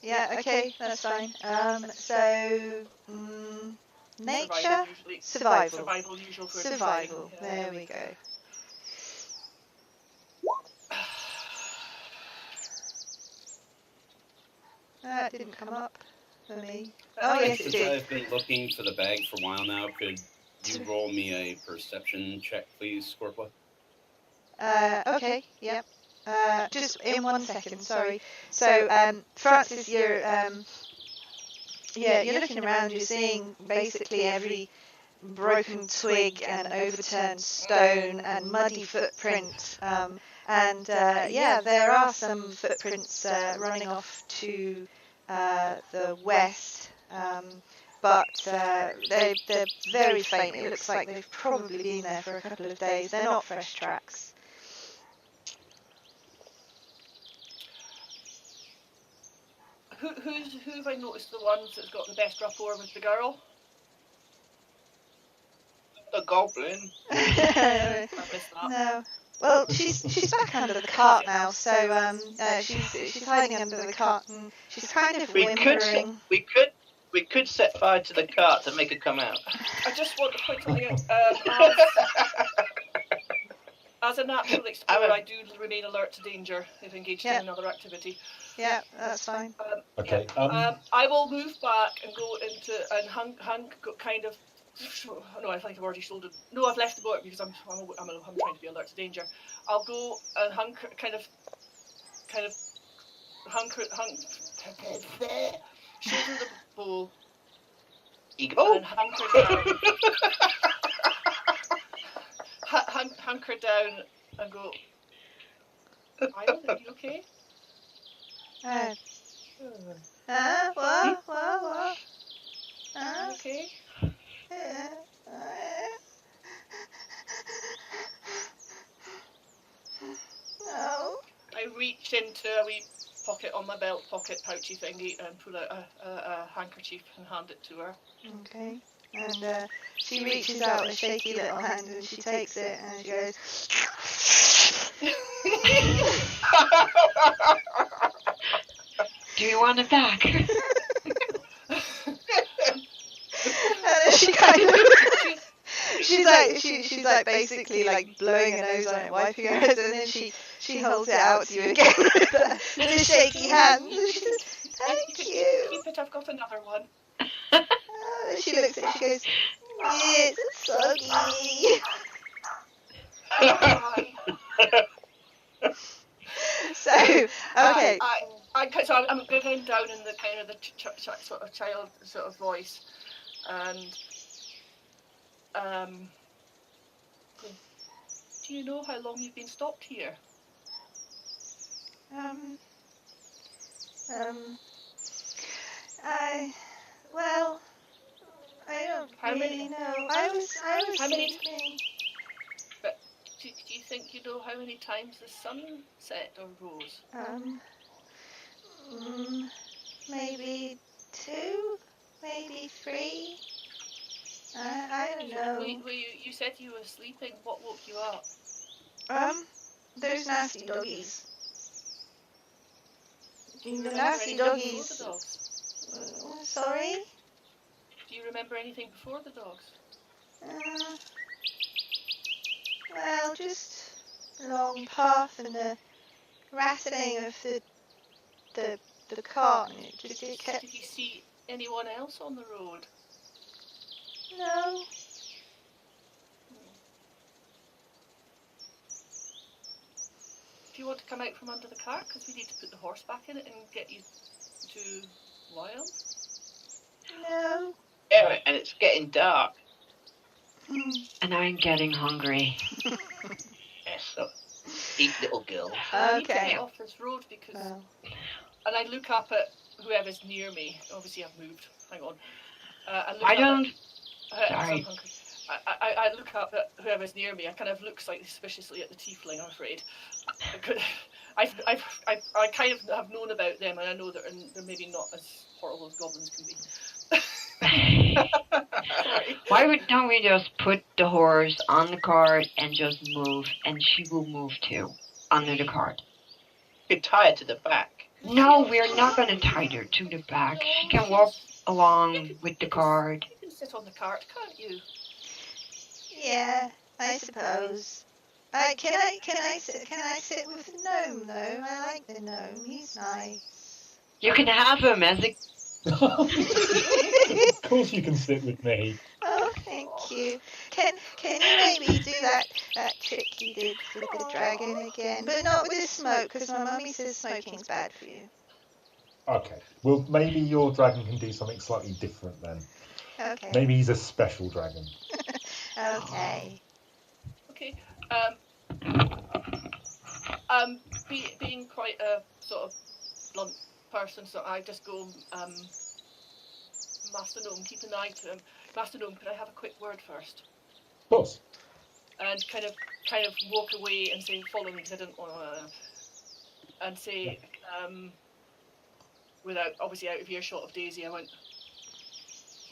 Yeah, okay, that's fine. Nature? Survival. Survival usual for Survival, yeah. there we go. That didn't come up for me. Oh, yes, it Since did. I've been looking for the bag for a while now, could you roll me a perception check, please, Scorpio? Okay, yep. Just in 1 second, sorry. So, Francis, you're looking around, you're seeing basically every broken twig and overturned stone and muddy footprints. There are some footprints running off to the west, but they're very faint. It looks like they've probably been there for a couple of days. They're not fresh tracks. Who have I noticed the ones that's got the best rapport with the girl? The goblin. I missed that. No. Well, she's back under the cart now, so she's hiding under the cart and she's kind of whimpering. We could set fire to the cart to make her come out. I just want to point something out. As a natural explorer, I do remain alert to danger if engaged in another activity. Yeah, that's fine. Okay. I will move back and go into and hung kind of. No, I think I've already shouldered. No, I've left the boat because I'm trying to be alert to danger. I'll go and kind of shoulder the bow and hunker down and go. Ivan, are you okay? What? Are you okay? No. I reach into a wee pocket on my belt pocket pouchy thingy and pull out a handkerchief and hand it to her. Okay. And she reaches out a shaky little hand and she takes it and she goes. Do you want it back? And then she kind of. She's like basically like blowing her nose on it, wiping her nose, and then she holds it out to you again with a shaky hand. And she says, "Thank you." Keep it. I've got another one. And she looks at it. She goes, "It's soggy." So okay. So I'm going down in the kind of the sort of child sort of voice, and do you know how long you've been stopped here? I don't How really many- know. I was How many- sleeping. But do you think you know how many times the sun set or rose? Maybe 2, maybe 3. I don't know. You said you were sleeping. What woke you up? Those nasty doggies. The remember nasty anything before doggies. the dogs? Sorry? Do you remember anything before the dogs? Well, just a long path and the rattling of the cart. And it kept. Did you see anyone else on the road? No. Do you want to come out from under the cart? Because we need to put the horse back in it and get you to Wild. No. Yeah, and it's getting dark. And I'm getting hungry. Yes, so eat, little girl. I need to Okay. get off this road because... Well, And I look up at whoever's near me. Obviously, I've moved. Hang on. I don't. Sorry. I look up at whoever's near me. I kind of look slightly suspiciously at the tiefling, I'm afraid. I kind of have known about them, and I know that they're maybe not as horrible as goblins can be. Sorry. Why don't we just put the horse on the cart and just move, and she will move too, under the cart? You tie her to the back. No, we're not going to tie her to the back. She can walk along with the cart. You can sit on the cart, can't you? yeah, I suppose. Can I sit with the gnome though? I like the gnome. He's nice. You can have him as a... Of course you can sit with me. Oh, thank you. Can you maybe do that trick you did with the dragon again, but not with the smoke, because my mummy says smoking's bad for you. Okay. Well, maybe your dragon can do something slightly different then. Okay. Maybe he's a special dragon. Okay. Okay. Being quite a sort of blunt person, so I just go, Master Gnome, keep an eye to him. Master Gnome, can I have a quick word first? Of course. And kind of walk away and say, follow me, because I didn't want to, and say, without, obviously out of earshot of Daisy, I went,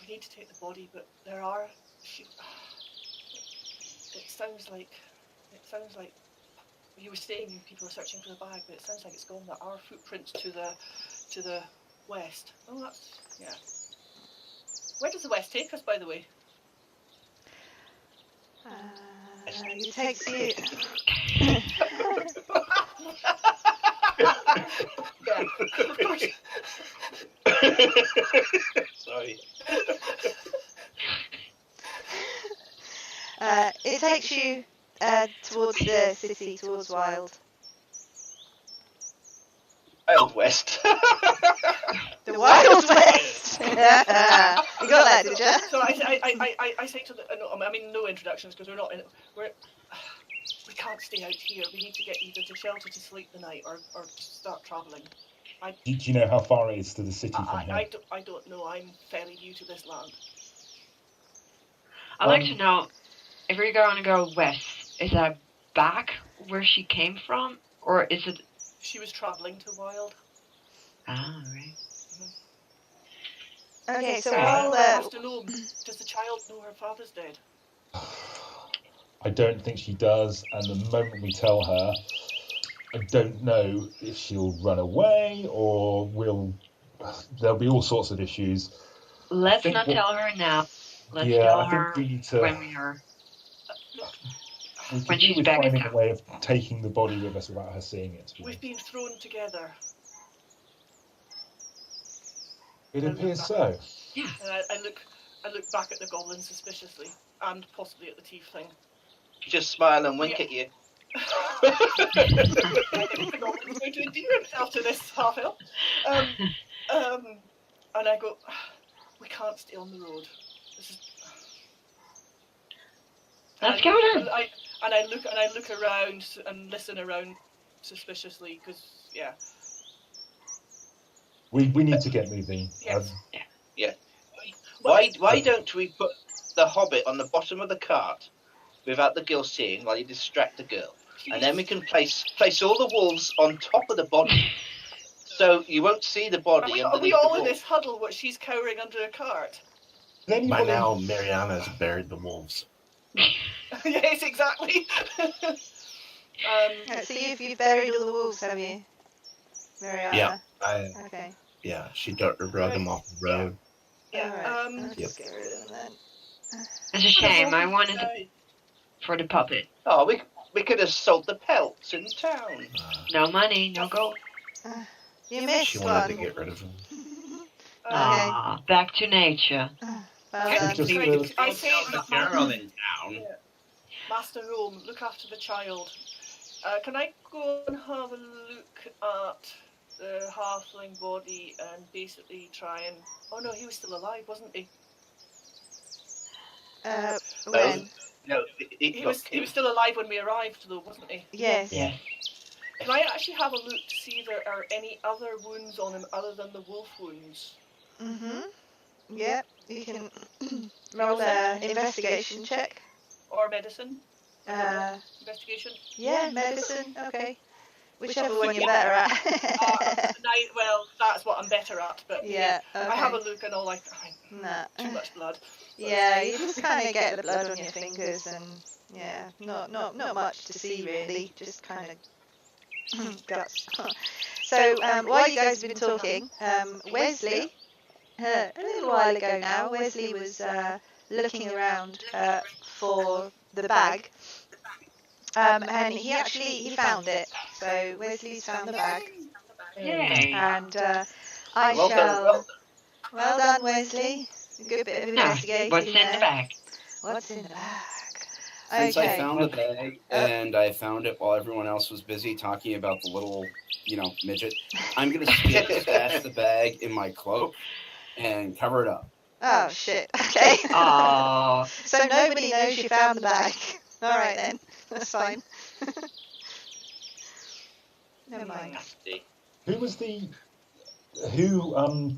we need to take the body, but there are, it sounds like you were saying people are searching for the bag, but it sounds like it's gone. There are footprints to the west. Oh, that's, yeah. Where does the west take us, by the way? It takes you. Yeah, of course. Sorry. It takes you towards the city, towards Wild. Wild West. The Wild West. You got that, did you? So I say to the, I mean, no introductions because we can't stay out here. We need to get either to shelter to sleep the night or start travelling. Do you know how far it is to the city from here? I don't know. I'm fairly new to this land. I'd like to know, if we're going to go west, is that back where she came from? Or is it... She was travelling to Wild. Ah, right. Okay, so Well, I'll. Master Gnome, does the child know her father's dead? I don't think she does, and the moment we tell her, I don't know if she'll run away or there'll be all sorts of issues. Let's not tell her now. Let's Yeah, tell I think her we need to. when we are. We could when do she's with back in finding a town. way of taking the body with us without her seeing it. We've been thrown together. It appears so. Yeah. And I look back at the goblin suspiciously, and possibly at the tiefling. Just smile and wink at you. The goblin's going to endear himself to this half-elf. And I go, we can't stay on the road. This is... Let's go then. I look around and listen around suspiciously, because, yeah. We need to get moving. Yes. Why don't we put the hobbit on the bottom of the cart without the girl seeing while you distract the girl? And then we can place all the wolves on top of the body, so you won't see the body. Are we all in this huddle where she's cowering under a cart? By now, Mariana's buried the wolves. Yes, exactly. So you've buried all the wolves, have you, Mariana? Yeah. Okay. Yeah, she rode them off the road. Yeah. Alright, let's just get rid of them then. It's a shame. I wanted to for the puppet. Oh, we could have sold the pelts in town. No money, no gold. You She missed wanted one. to get rid of them. Ah, back to nature. Well I done. Just say, the girl in town. Master Rome, look after the child. Can I go and have a look at the halfling body and basically try and... Oh no, he was still alive, wasn't he? When? No, He was still alive when we arrived, though, wasn't he? Yes. Yeah. Can I actually have a look to see if there are any other wounds on him other than the wolf wounds? Yep. You can roll an investigation check. Or medicine? Uh, Investigation? yeah, medicine. Okay. Whichever one you're better at. Well, that's what I'm better at, but Yeah. Okay. I have a look and all like, Nah. too much blood. Yeah, you just kind of get the blood on your fingers, and yeah, not much to see really, just kind of guts. So while you guys have been talking, Wesley, a little while ago now, Wesley was looking around for the bag, and he found it. So Wesley's found the bag, Yay. and well done, Wesley. A good bit of investigating. What's in the bag? What's in the bag? Since I Okay. found the bag, and I found it while everyone else was busy talking about the little, midget, I'm going to stash the bag in my cloak and cover it up. Oh, shit. Okay. Oh, So nobody knows you found the bag. All right, then. That's fine. Never mind. Who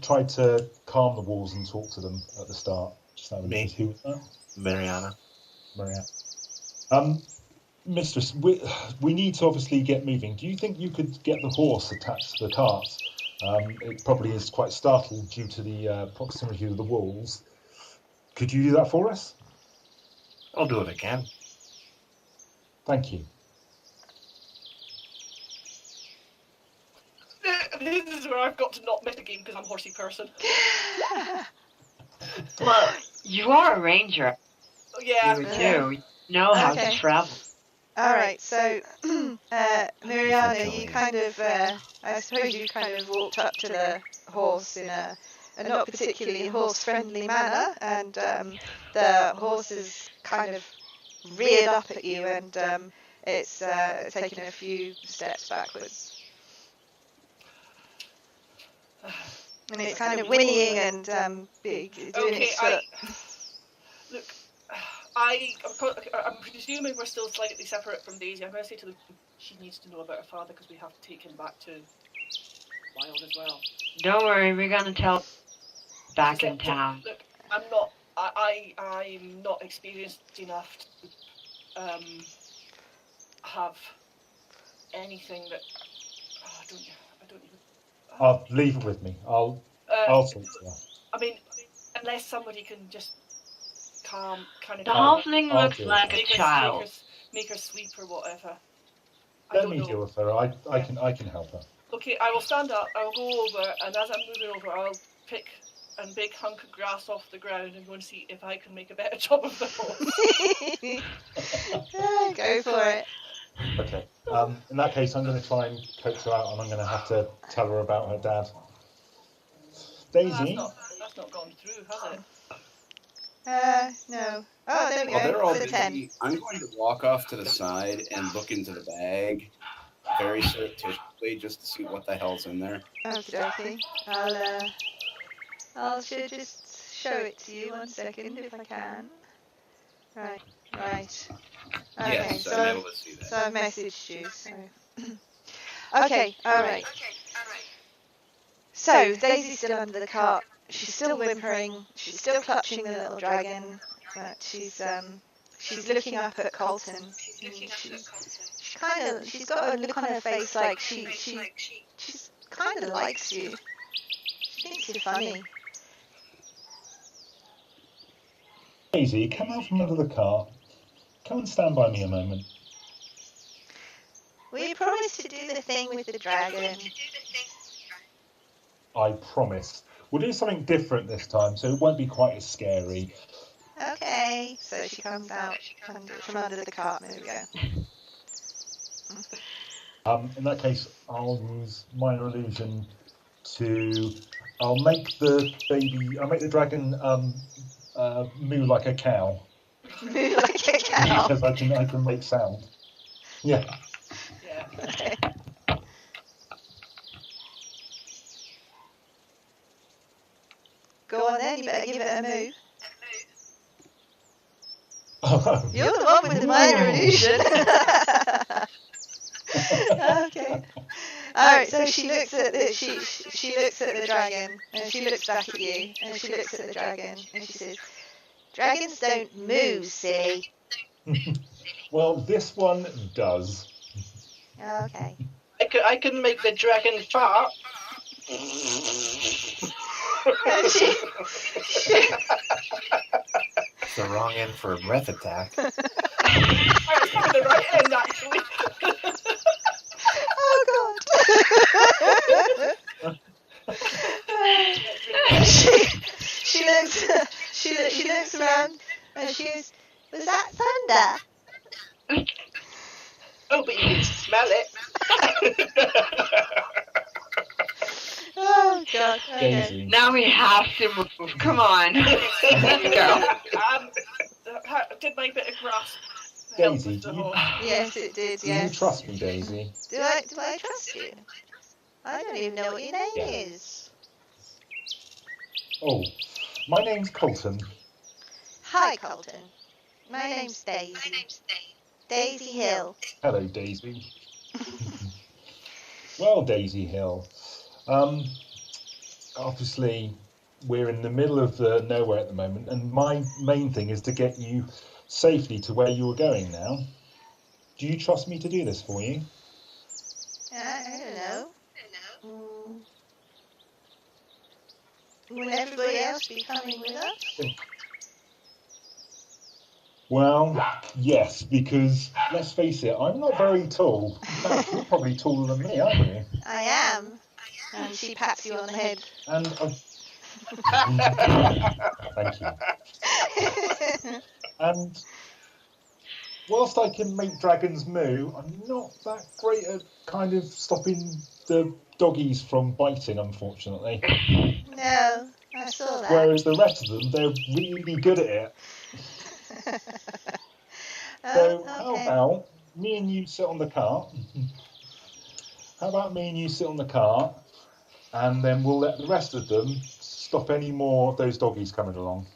tried to calm the wolves and talk to them at the start? Just out of Me. interest, who was that? Mariana. Maria. Mistress, we need to obviously get moving. Do you think you could get the horse attached to the cart? It probably is quite startled due to the proximity of the wolves. Could you do that for us? I'll do what I can. Thank you. This is where I've got to not metagame because I'm a horsey person. well, you are a ranger. Oh, yeah. You do. You know how Okay. to travel. All right, so Mariana, you kind of, I suppose you kind of walked up to the horse in a not particularly horse-friendly manner, and the horse is kind of reared up at you, and it's taken a few steps backwards. And it's kind of whinnying and doing its foot. Look, I'm presuming we're still slightly separate from Daisy. I'm going to say to them, she needs to know about her father because we have to take him back to Wild as well. Don't worry, we're gonna tell back in town. Look, I'm not experienced enough to have anything that I don't even. I'll leave it with me. I'll talk to her. I mean, unless somebody can just calm, kind of The calm her, halfling I'll looks do it. like a child. make her sleep or whatever. I Let don't me know. deal with her. I can help her. Okay, I will stand up, I will go over, and as I'm moving over, I'll pick a big hunk of grass off the ground and go and see if I can make a better job of the horse. Go for it. Okay. In that case, I'm going to try and coax her out, and I'm going to have to tell her about her dad. Daisy. That's not gone through, has it? No. Oh, there we While they're all go. For the 10. busy, I'm going to walk off to the side and look into the bag very surreptitiously just to see what the hell's in there. Okie dokie. I'll just show it to you 1 second if I can. Right. Okay, Yes, I'm able to see that. so I've messaged you. So. Okay, alright. So Daisy's still under the cart. She's still whimpering. She's still clutching the little dragon. But she's looking up at Colton. She's got a look on her face like she kind of likes you. She thinks you're funny. Daisy, come out from under the cart. Come and stand by me a moment. We promised to do the thing with the dragon. I promise. We'll do something different this time, so it won't be quite as scary. Okay. So she comes out from under the cart. There we go. In that case, I'll use minor illusion to. I'll make the dragon moo like a cow. Moo like a cow. Because I can make sound. Yeah. Yeah. Okay. Go on then. You better give it a moo. You're the one with the minor illusion. Okay. All right. So she looks at she looks at the dragon, and she looks back at you, and she looks at the dragon, and she says, "Dragons don't moo, silly." Well, this one does. Okay. I can make the dragon fart. And she It's the wrong end for a breath attack. It's probably the right end, actually. Oh God. she looks around and she goes, "Was that thunder?" Oh, but you can smell it. Oh God. Okay. Daisy. Now we have to move. Come on. Let's go. Did my bit of grasp help Daisy, with the do you- horse? Yes, it did. Do you Yes. trust me, Daisy? Do I trust you? I don't even know what your name Yeah. is. Oh, my name's Colton. Hi, Colton. My name's Daisy. Daisy Hill. Hello, Daisy. Well, Daisy Hill. Obviously, we're in the middle of nowhere at the moment, and my main thing is to get you safely to where you were going now. Do you trust me to do this for you? I don't know. Will everybody else be coming with us? Well, yes, because let's face it, I'm not very tall. In fact, you're probably taller than me, aren't you? I am. And she pats you on the head. And thank you. And whilst I can make dragons moo, I'm not that great at kind of stopping the doggies from biting, unfortunately. No, I saw that. Whereas the rest of them, they're really good at it. So how Okay. about me and you sit on the cart? How about me and you sit on the cart, and then we'll let the rest of them stop any more of those doggies coming along.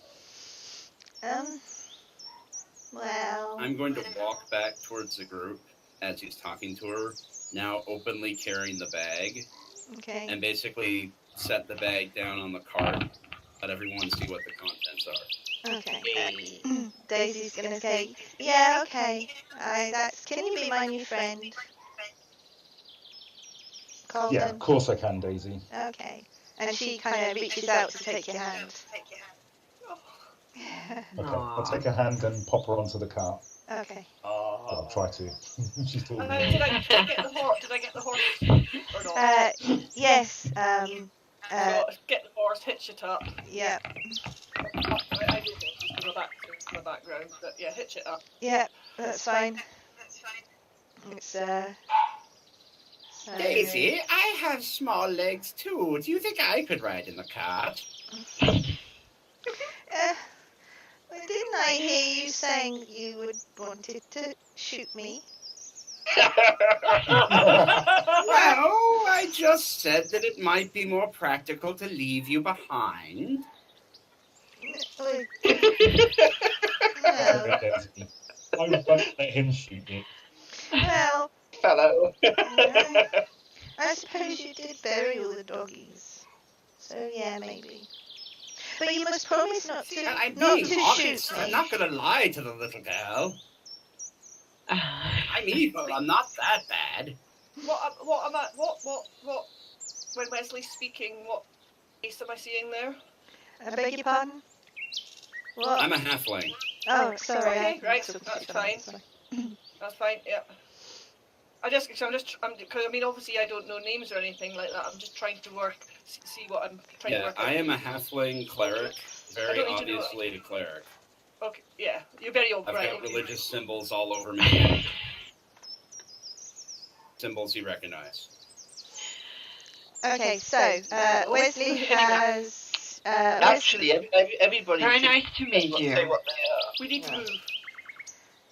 Well. I'm going to walk back towards the group as he's talking to her, now openly carrying the bag, Okay. and basically set the bag down on the cart, let everyone see what the contents are. Okay. Daisy's gonna say, "Yeah, okay. Can you be my new friend?" Colin? Yeah, of course I can, Daisy. Okay. And she kind of reaches out to take your hand. Okay, I'll take her hand and pop her onto the cart. Okay. Well, I'll try to. She's talking. Did I get the horse? Did I get the horse or not? Yes. So get the horse, hitch it up. Yeah. I don't know my background, but yeah, hitch it up. Yeah, that's fine. It's so... Daisy, I have small legs too. Do you think I could ride in the cart? Well, didn't I hear you saying you wanted to shoot me? Well, I just said that it might be more practical to leave you behind. Well, Daisy. I won't let him shoot you. well, Fellow. I suppose you did bury all the doggies. So yeah, maybe. But you must promise not to I'm not being to honest. shoot me. I'm not going to lie to the little girl. I'm evil. I'm not that bad. What? When Wesley's speaking, what face am I seeing there? I beg your pardon? What? I'm a halfling. Oh, sorry. Okay, right, that's fine. Sorry. That's fine. Yeah. Because I mean, obviously I don't know names or anything like that. I'm just trying to see what I'm trying to Yeah, work out. I am a halfling cleric. Very don't need to know obviously a cleric. Okay, yeah, you're very old, I've right? got religious symbols all over me. Symbols you recognize. Okay, so Wesley has. Actually, everybody. Very should nice to meet say you. what they are. We need to move.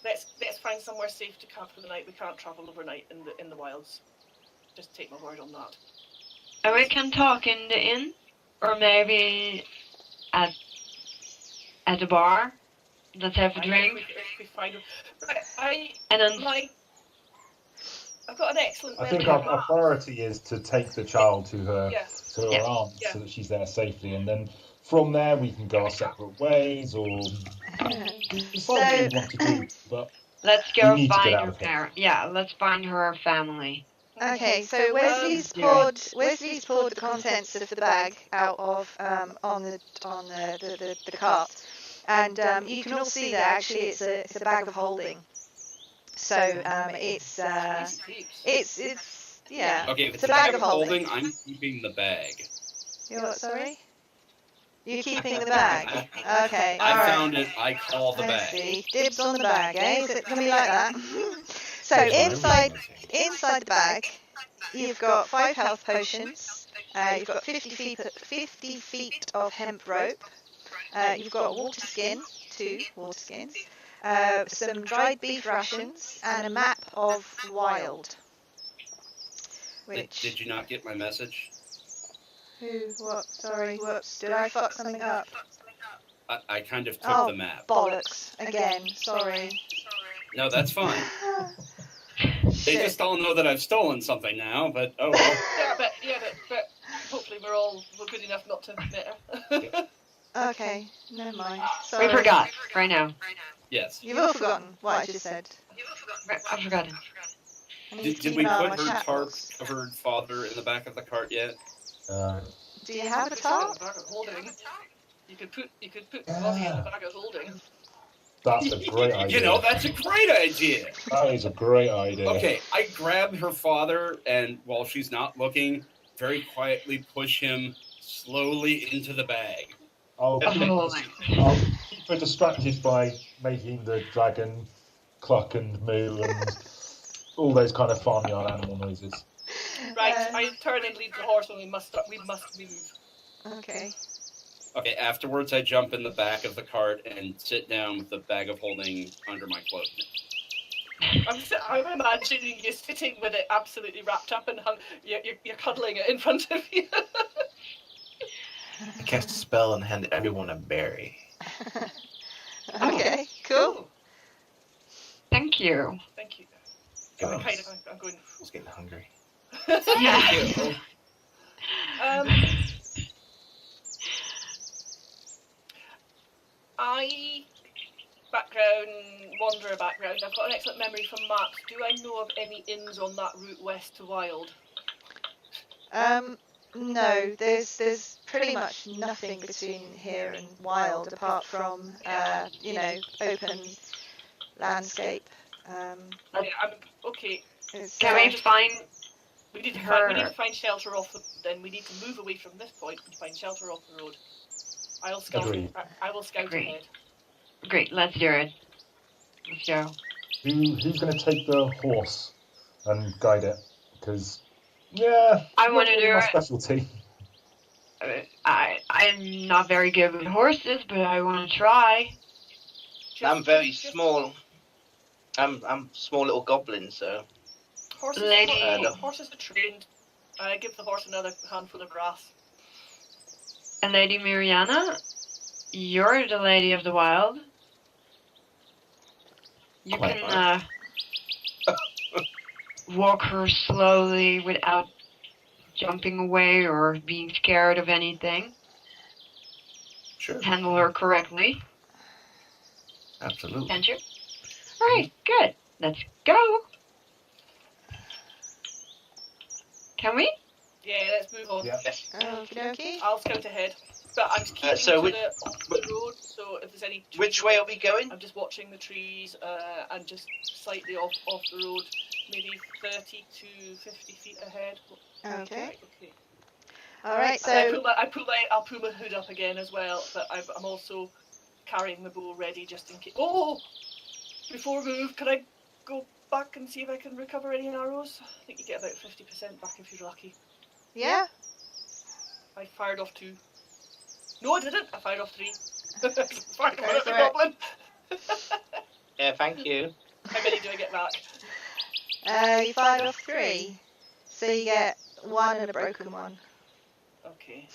Let's find somewhere safe to camp for the night. We can't travel overnight in the wilds. Just take my word on that. And we can talk in the inn, or maybe at a bar. Let's have a drink. If we find right, And then I've got an excellent I memory. think our priority is to take the child to her Yeah. Yeah. aunt Yeah. so that she's there safely, and then from there we can go our separate ways or decide what we want to do. But let's We go need to get find out her of here. parents. Yeah, let's find her family. Okay, so Wesley's poured the contents of the bag out of on the cart, and you can all see that actually it's a bag of holding. So it's yeah. Okay, if It's a bag of holding, holding. I'm keeping the bag. You're what, sorry? You're keeping the bag. Okay, I all right. found it. I call the Let's bag. see. Dibs on the bag, eh? Is it gonna be like that? So inside the bag, you've got 5 health potions. You've got 50 feet of hemp rope. You've got a water skin, 2 water skins. Some dried beef rations and a map of Wild. Which Did you not get my message? who? What? Sorry. Whoops. Did I fuck something up? I kind of took Oh, the map. bollocks. Again. Sorry. No, that's fine. They Shit. just all know that I've stolen something now, but oh well. but hopefully we're good enough not to admit it. Okay. Never mind. Sorry. We forgot right now. Yes. You've all forgotten what I just said. I've forgotten. I need to Did keep we an eye on put my her chat box. tarp-covered father in the back of the cart yet? Do you have a tarp? Bag of holding. You could put the body in the bag of holding. that's a great idea. You know, that's a great idea. That is a great idea. Okay, I grab her father, and while she's not looking, very quietly push him slowly into the bag. I'll Oh, keep her distracted by making the dragon cluck and moo and all those kind of farmyard animal noises. Right, I turn and lead the horse, and we must move. Okay. Okay, afterwards I jump in the back of the cart and sit down with the bag of holding under my cloak. I'm imagining you sitting with it absolutely wrapped up and you're cuddling it in front of you. I cast a spell and hand everyone a berry. Okay. Cool. thank you. Thank you. Go. I'm going. I was getting hungry. Yeah. Wanderer background. I've got an excellent memory from maps. Do I know of any inns on that route west to Wild? No, there's pretty much nothing between here and Wild apart from open landscape. Yeah, okay. It's, Can we find We need to her? find shelter off then we need to move away from this point and find shelter off the road. I'll scout. Agreed. I will scout Agreed. ahead. Great, let's do it. Let's go. Who's going to take the horse and guide it? Because, yeah, I not want to really do my it. specialty. I'm not very good with horses, but I want to try. I'm very small. I'm small little goblin, so. Horses, Lady- horses are trained. I give the horse another handful of grass. And Lady Mariana, you're the Lady of the Wild. You Quite can walk her slowly without jumping away or being scared of anything. Sure. Handle her correctly, Absolutely. can't you? Alright, good. Let's go. Can we? Yeah, let's move on. Yeah. Okie dokie. I'll scout ahead. But I'm just keeping so off the road, so if there's any trees, Which way are we going? I'm just watching the trees and just slightly off the road, maybe 30 to 50 feet ahead. Okay. Right, okay. All right. And So I'll pull my hood up again as well, but I'm also carrying the bow ready just in case. Oh! Before we move, can I go back and see if I can recover any arrows? I think you get about 50% back if you're lucky. yeah. I fired off 2. No, I didn't. I fired off 3. Fired Go one at the for it. goblin. Yeah, thank you. How many do I get back? You fired off 3, so you get 1 and a broken one. Okay.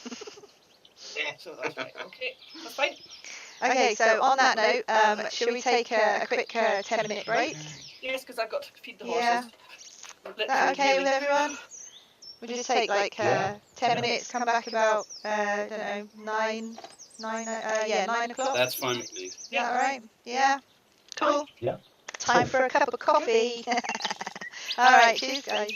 So that's right. Okay, that's fine. Okay. So on that note, should we take a quick 10-minute break? Yes, because I've got to feed the Yeah. horses. Is that okay with everyone? We just take like 10 minutes, come back about I don't know 9 o'clock. That's fine with me. Is that all right? Yeah. Cool. Yeah. Time for a cup of coffee. All right. Cheers, guys.